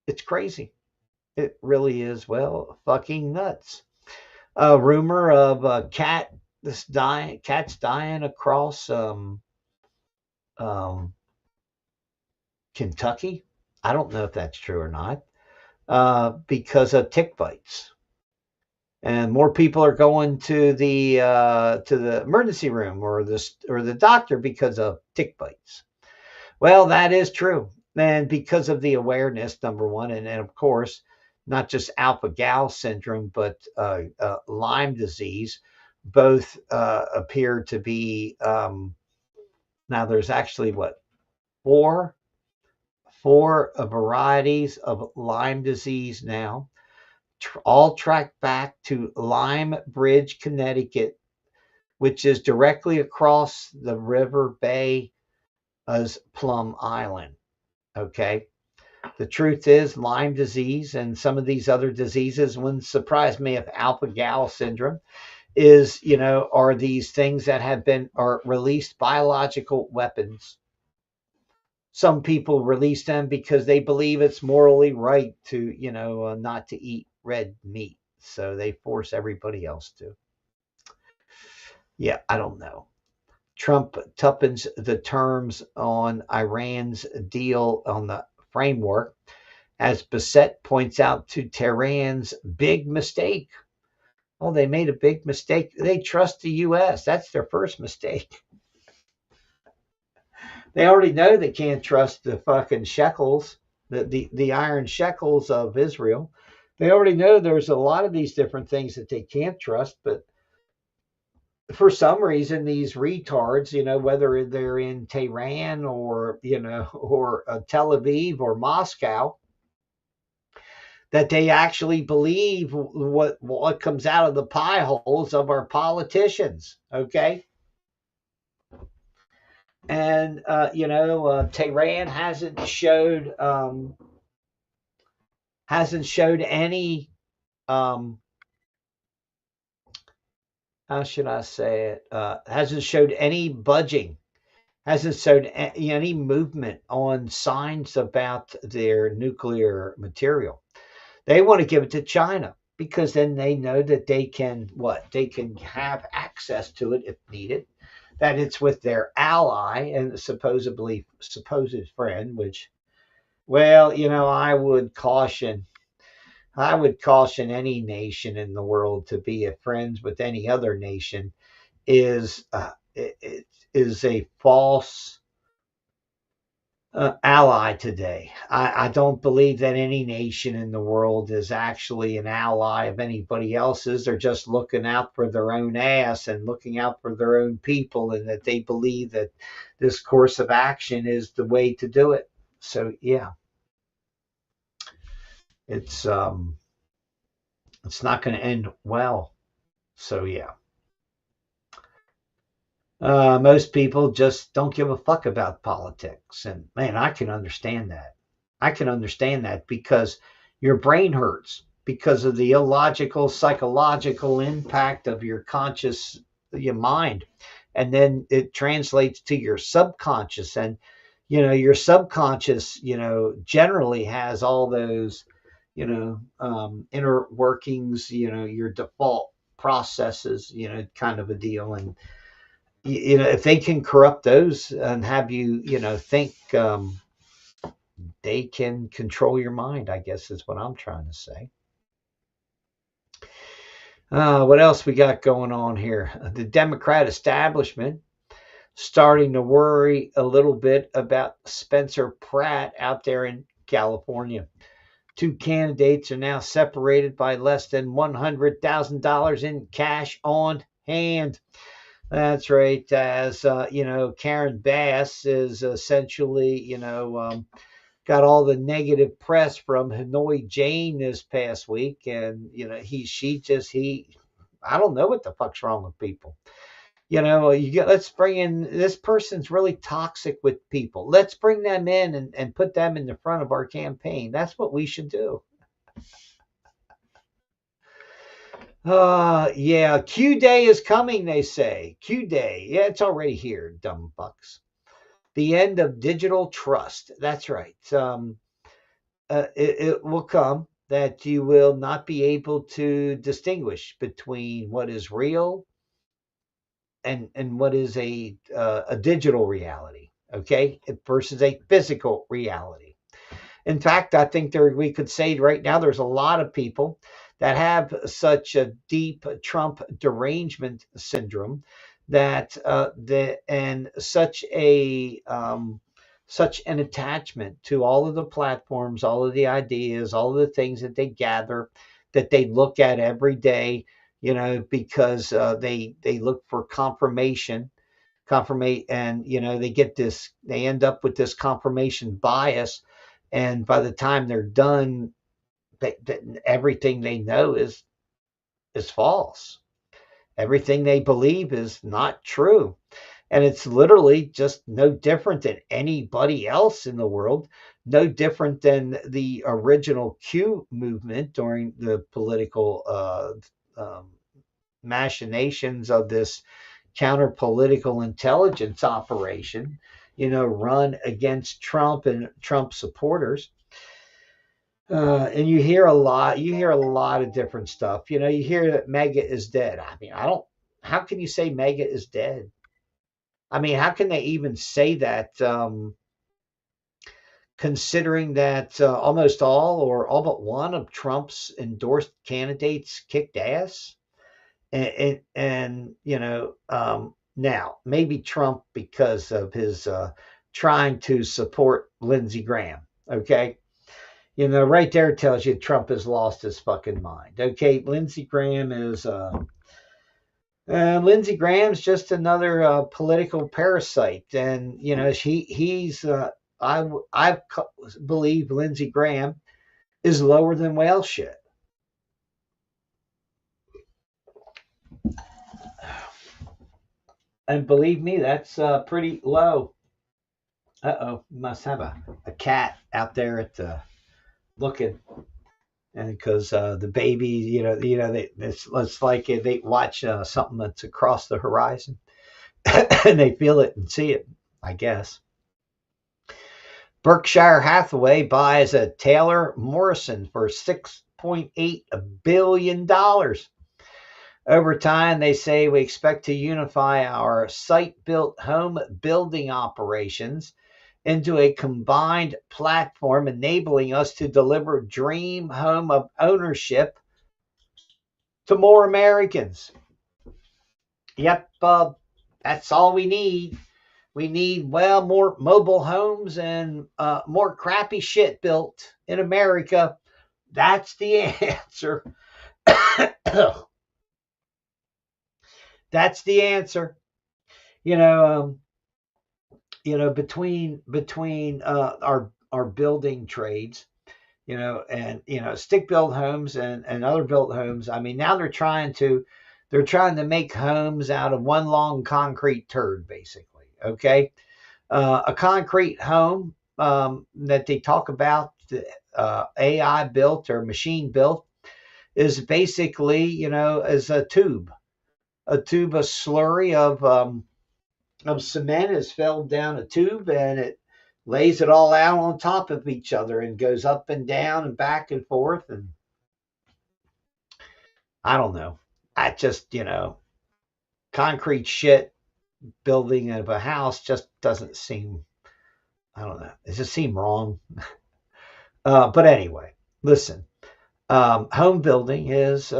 it's crazy. It really is. Well, fucking nuts. A rumor of a cats dying across Kentucky. I don't know if that's true or not, because of tick bites. And more people are going to the emergency room or the doctor because of tick bites. Well, that is true, and because of the awareness, number one, and of course, not just alpha-gal syndrome, but Lyme disease, both appear to be. Now, there's actually four varieties of Lyme disease now, all tracked back to Lyme Bridge, Connecticut, which is directly across the river bay as Plum Island. Okay. The truth is, Lyme disease and some of these other diseases wouldn't surprise me if alpha-gal syndrome is, are these things that are released biological weapons. Some people release them because they believe it's morally right to, not to eat red meat. So they force everybody else to. Yeah, I don't know. Trump toughens the terms on Iran's deal on the framework, as Bassett points out to Tehran's big mistake. Oh, they made a big mistake. They trust the U.S. That's their first mistake. They already know they can't trust the fucking shekels, the iron shekels of Israel. They already know there's a lot of these different things that they can't trust, but for some reason, these retards, whether they're in Tehran or, or Tel Aviv or Moscow, that they actually believe what comes out of the pie holes of our politicians. Okay. And, Tehran hasn't showed any, how should I say it? Hasn't showed any budging, hasn't showed any movement on signs about their nuclear material. They want to give it to China because then they know that they can They can have access to it if needed, that it's with their ally and supposed friend, which, well, I would caution any nation in the world to be friends with any other nation is it is a false ally today. I don't believe that any nation in the world is actually an ally of anybody else's. They're just looking out for their own ass and looking out for their own people, and that they believe that this course of action is the way to do it. So yeah, it's not going to end well. So yeah. Most people just don't give a fuck about politics. And man, I can understand that. I can understand that because your brain hurts because of the illogical psychological impact of your mind. And then it translates to your subconscious. And, your subconscious, generally has all those, inner workings, your default processes, kind of a deal. And, if they can corrupt those and have you, think they can control your mind, I guess is what I'm trying to say. What else we got going on here? The Democrat establishment starting to worry a little bit about Spencer Pratt out there in California. Two candidates are now separated by less than $100,000 in cash on hand. That's right. As Karen Bass is essentially, got all the negative press from Hanoi Jane this past week, and I don't know what the fuck's wrong with people. Let's bring in, this person's really toxic with people. Let's bring them in and put them in the front of our campaign. That's what we should do. Yeah, Q Day is coming, they say. Q Day. Yeah, it's already here, dumb fucks. The end of digital trust. That's right. It will come that you will not be able to distinguish between what is real and what is a digital reality, okay, versus a physical reality. In fact, I think we could say right now there's a lot of people that have such a deep Trump derangement syndrome that and such an attachment to all of the platforms, all of the ideas, all of the things that they gather, that they look at every day, because they look for confirmation, and they end up with this confirmation bias, and by the time they're done, everything they know is false. Everything they believe is not true. And it's literally just no different than anybody else in the world, no different than the original Q movement during the political machinations of this counter-political intelligence operation, run against Trump and Trump supporters. And you hear a lot of different stuff. You hear that MAGA is dead. I mean, how can you say MAGA is dead? I mean, how can they even say that, considering that almost all or all but one of Trump's endorsed candidates kicked ass? And now maybe Trump, because of his trying to support Lindsey Graham, okay? Right there tells you Trump has lost his fucking mind. Okay, Lindsey Graham's just another political parasite, and I believe Lindsey Graham is lower than whale shit. And believe me, that's pretty low. Uh-oh, must have a cat out there at the looking, and because the baby, it's like they watch something that's across the horizon, and they feel it and see it, I guess. Berkshire Hathaway buys a Taylor Morrison for $6.8 billion. Over time, they say we expect to unify our site-built home building operations into a combined platform, enabling us to deliver dream home of ownership to more Americans. Yep, that's all we need. We need, well, more mobile homes and more crappy shit built in America. That's the answer. That's the answer. Between our building trades, and stick built homes and other built homes. I mean, now they're trying to make homes out of one long concrete turd, basically. Okay, a concrete home that they talk about, AI built or machine built, is basically as a tube of slurry of cement is filled down a tube, and it lays it all out on top of each other and goes up and down and back and forth. And I don't know. I just, concrete shit building of a house just doesn't seem, I don't know. It just seemed wrong. But anyway, listen, home building is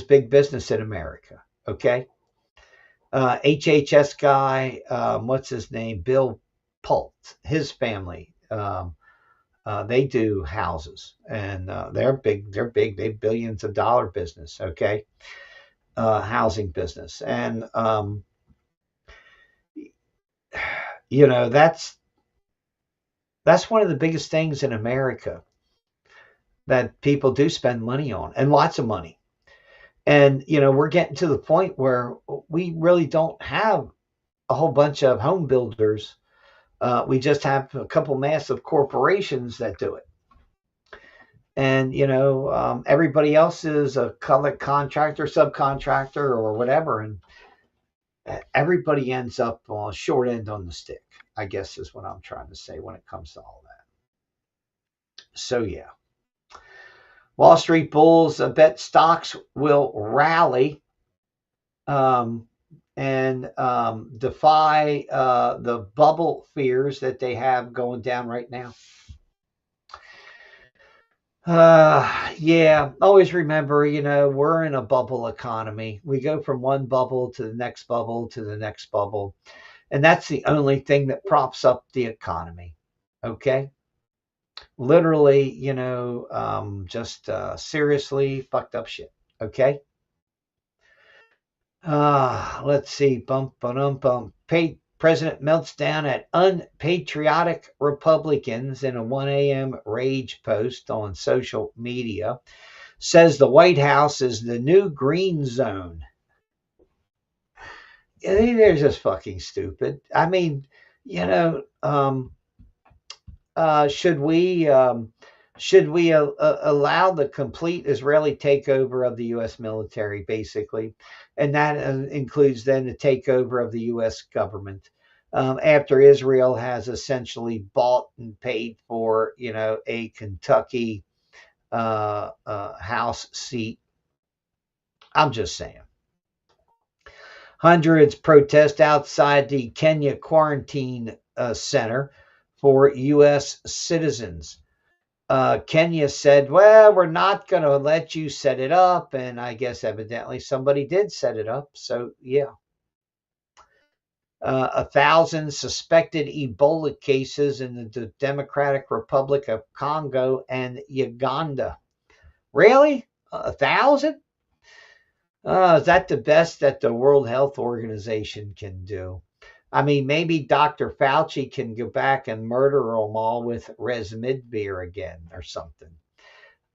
big business in America. Okay. HHS guy, what's his name? Bill Pult, his family, they do houses, and they're big. They have billions of dollar business. Okay, housing business, and that's one of the biggest things in America that people do spend money on, and lots of money. And we're getting to the point where we really don't have a whole bunch of home builders. We just have a couple massive corporations that do it. And, everybody else is a contractor, subcontractor, or whatever. And everybody ends up on short end on the stick, I guess is what I'm trying to say when it comes to all that. So, yeah. Wall Street bulls bet stocks will rally. And defy the bubble fears that they have going down right now. Yeah, always remember, we're in a bubble economy. We go from one bubble to the next bubble to the next bubble. And that's the only thing that props up the economy. Okay? Literally, just seriously fucked up shit. Okay? Let's see. Bump. President melts down at unpatriotic Republicans in a 1 a.m. rage post on social media. Says the White House is the new green zone. They're just fucking stupid. I mean, should we allow the complete Israeli takeover of the U.S. military, basically? And that includes then the takeover of the U.S. government after Israel has essentially bought and paid for, a Kentucky House seat. I'm just saying. Hundreds protest outside the Kenya quarantine center for U.S. citizens. Kenya said, well, we're not going to let you set it up. And I guess evidently somebody did set it up. So, yeah. 1,000 suspected Ebola cases in the Democratic Republic of Congo and Uganda. Really? 1,000? Is that the best that the World Health Organization can do? I mean, maybe Dr. Fauci can go back and murder them all with Resmidivir again or something.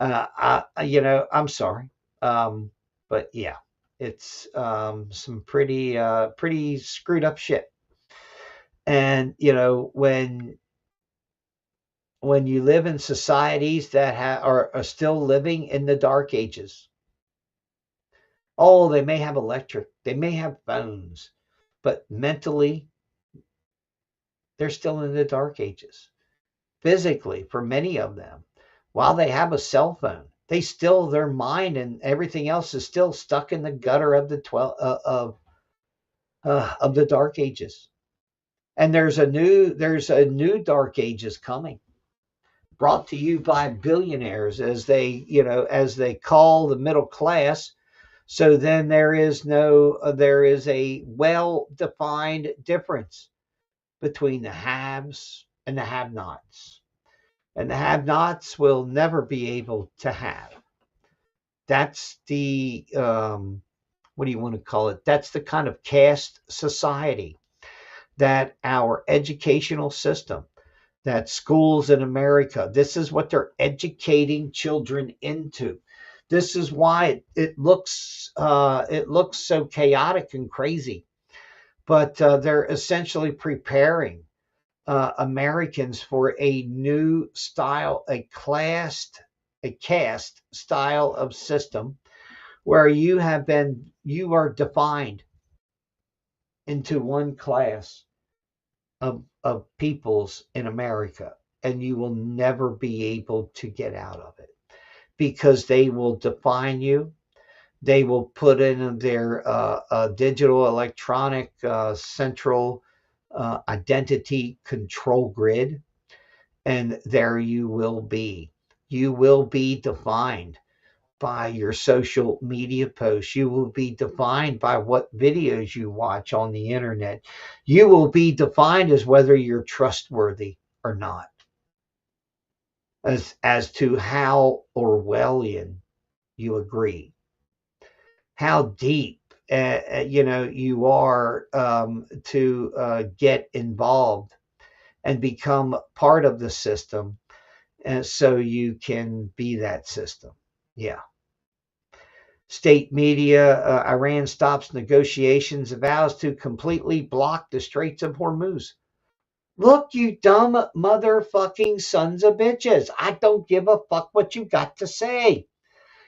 I'm sorry. But yeah, it's some pretty screwed up shit. And, when you live in societies that are still living in the dark ages, oh, they may have electric, they may have phones, but mentally, they're still in the dark ages. Physically, for many of them, while they have a cell phone, their mind and everything else is still stuck in the gutter of the of the dark ages. And there's a new dark ages coming, brought to you by billionaires as they call the middle class. So then there is a well-defined difference between the haves and the have-nots. And the have-nots will never be able to have. That's the, what do you want to call it? That's the kind of caste society that our educational system, that schools in America, this is what they're educating children into. This is why it looks so chaotic and crazy. But they're essentially preparing Americans for a new style, a caste style of system where you are defined into one class of peoples in America, and you will never be able to get out of it because they will define you. They will put in their digital electronic central identity control grid, and there you will be. You will be defined by your social media posts. You will be defined by what videos you watch on the internet. You will be defined as whether you're trustworthy or not, as to how Orwellian you agree, how deep you are to get involved and become part of the system, and so you can be that system. Yeah. State media, Iran stops negotiations, vows to completely block the Straits of Hormuz. Look, you dumb motherfucking sons of bitches. I don't give a fuck what you got to say.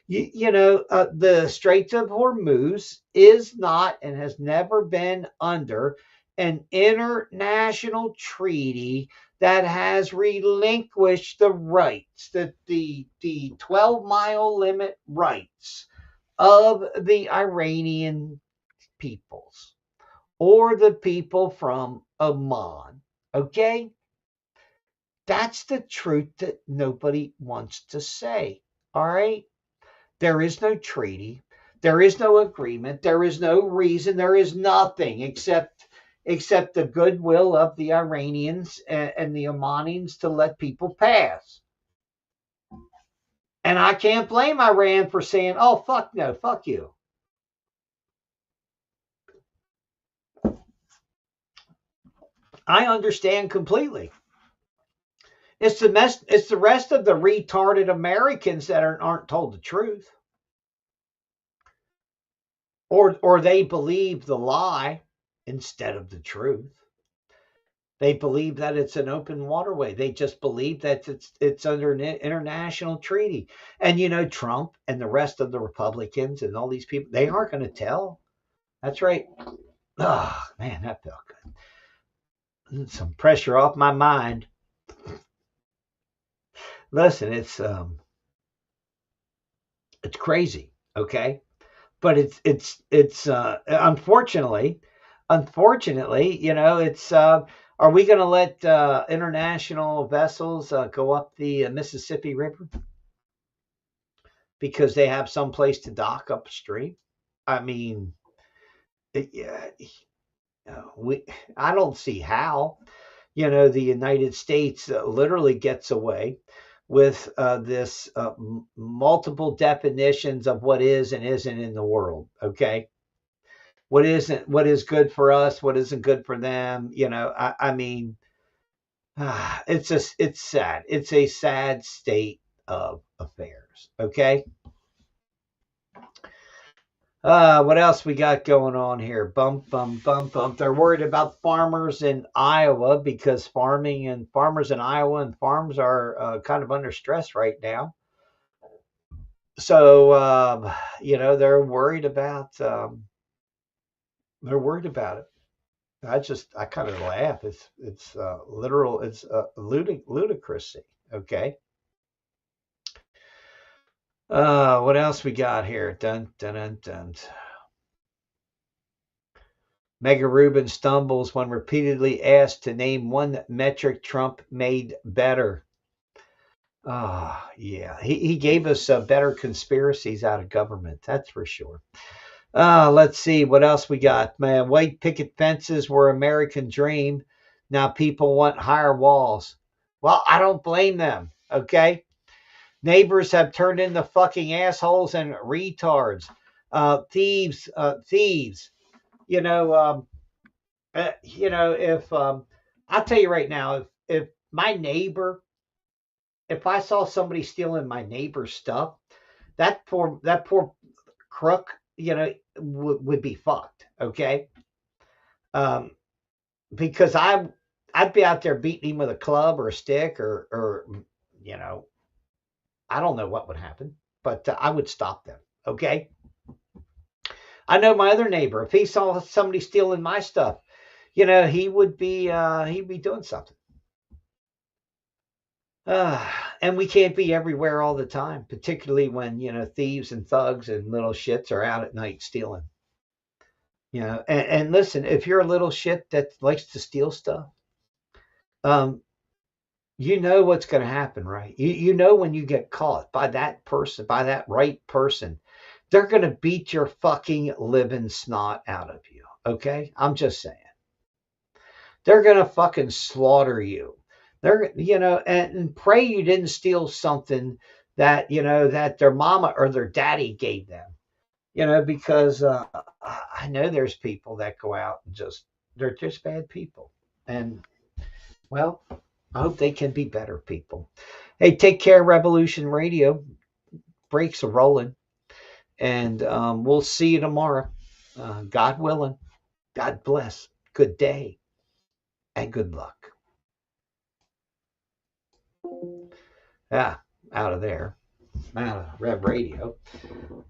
The Straits of Hormuz is not and has never been under an international treaty that has relinquished the rights, the 12-mile limit rights of the Iranian peoples or the people from Oman. Okay? That's the truth that nobody wants to say. All right? There is no treaty. There is no agreement. There is no reason. There is nothing except the goodwill of the Iranians and the Omanians to let people pass. And I can't blame Iran for saying, oh, fuck no, fuck you. I understand completely. It's the rest of the retarded Americans that aren't told the truth. Or they believe the lie instead of the truth. They believe that it's an open waterway. They just believe that it's under an international treaty. And Trump and the rest of the Republicans and all these people, they aren't going to tell. That's right. Oh, man, that felt good. Some pressure off my mind. Listen, it's crazy, okay? but it's unfortunately, you know, it's are we going to let international vessels go up the Mississippi River because they have some place to dock upstream? I mean, yeah, we I don't see how. You know, the United States literally gets away with this multiple definitions of what is and isn't in the world. Okay, what is good for us, what isn't good for them. You know, I mean, it's sad. It's a sad state of affairs. Okay. What else we got going on here? Bump, bump, bump, bump. They're worried about farmers in Iowa because farmers in Iowa and farms are kind of under stress right now. So, you know, they're worried about it. I kind of laugh. It's literal. It's ludicrousy. Okay. What else we got here? Dun dun dun dun. Mega Rubin stumbles when repeatedly asked to name one metric Trump made better. Yeah, he gave us better conspiracies out of government. That's for sure. Let's see what else we got. Man, white picket fences were American dream. Now people want higher walls. Well, I don't blame them. Okay. Neighbors have turned into fucking assholes and retards. Thieves. You know, if I'll tell you right now, if my neighbor, if I saw somebody stealing my neighbor's stuff, that poor crook, you know, would be fucked. Okay. Because I'd be out there beating him with a club or a stick or you know, I don't know what would happen, but I would stop them. Okay. I know my other neighbor, if he saw somebody stealing my stuff, you know, he'd be doing something. And we can't be everywhere all the time, particularly when, you know, thieves and thugs and little shits are out at night stealing. You know, and listen, if you're a little shit that likes to steal stuff, you know what's going to happen, right? You know when you get caught by that person, by that right person, they're going to beat your fucking living snot out of you. Okay? I'm just saying. They're going to fucking slaughter you. They're, you know, and pray you didn't steal something that, you know, that their mama or their daddy gave them, you know, because I know there's people that go out and they're just bad people. And, well, I hope they can be better people. Hey, take care, Revolution Radio. Breaks are rolling. And we'll see you tomorrow. God willing. God bless. Good day. And good luck. Out of there. Out of Rev Radio.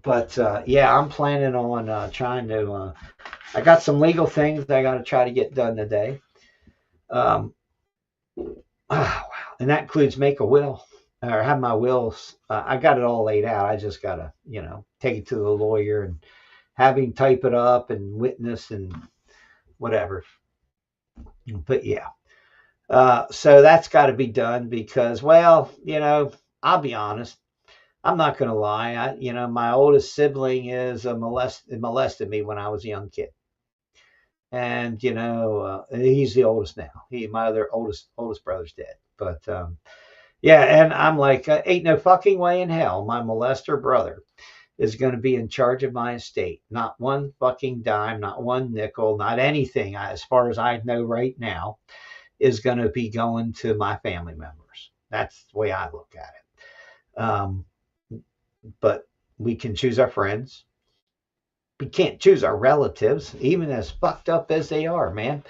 But yeah, I'm planning on trying to. I got some legal things I got to try to get done today. Wow. And that includes make a will or have my wills. I got it all laid out. I just got to, you know, take it to the lawyer and have him type it up and witness and whatever. But yeah. So that's got to be done because, well, you know, I'll be honest. I'm not going to lie. You know, my oldest sibling is molested me when I was a young kid. And, you know, he's the oldest now. My other oldest brother's dead. But, yeah, and I'm like, ain't no fucking way in hell my molester brother is going to be in charge of my estate. Not one fucking dime, not one nickel, not anything, as far as I know right now, is going to be going to my family members. That's the way I look at it. But we can choose our friends. We can't choose our relatives, even as fucked up as they are, man.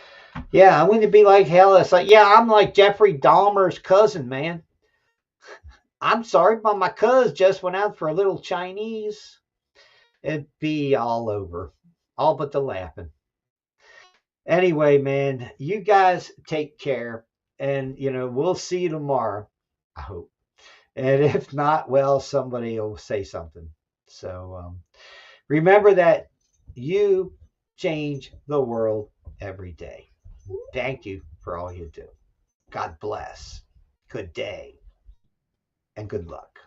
Yeah, I want to be like hell. It's like, yeah, I'm like Jeffrey Dahmer's cousin, man. I'm sorry, but my cousin just went out for a little Chinese. It'd be all over. All but the laughing. Anyway, man, you guys take care. And, you know, we'll see you tomorrow, I hope. And if not, well, somebody will say something. So, Remember that you change the world every day. Thank you for all you do. God bless. Good day and good luck.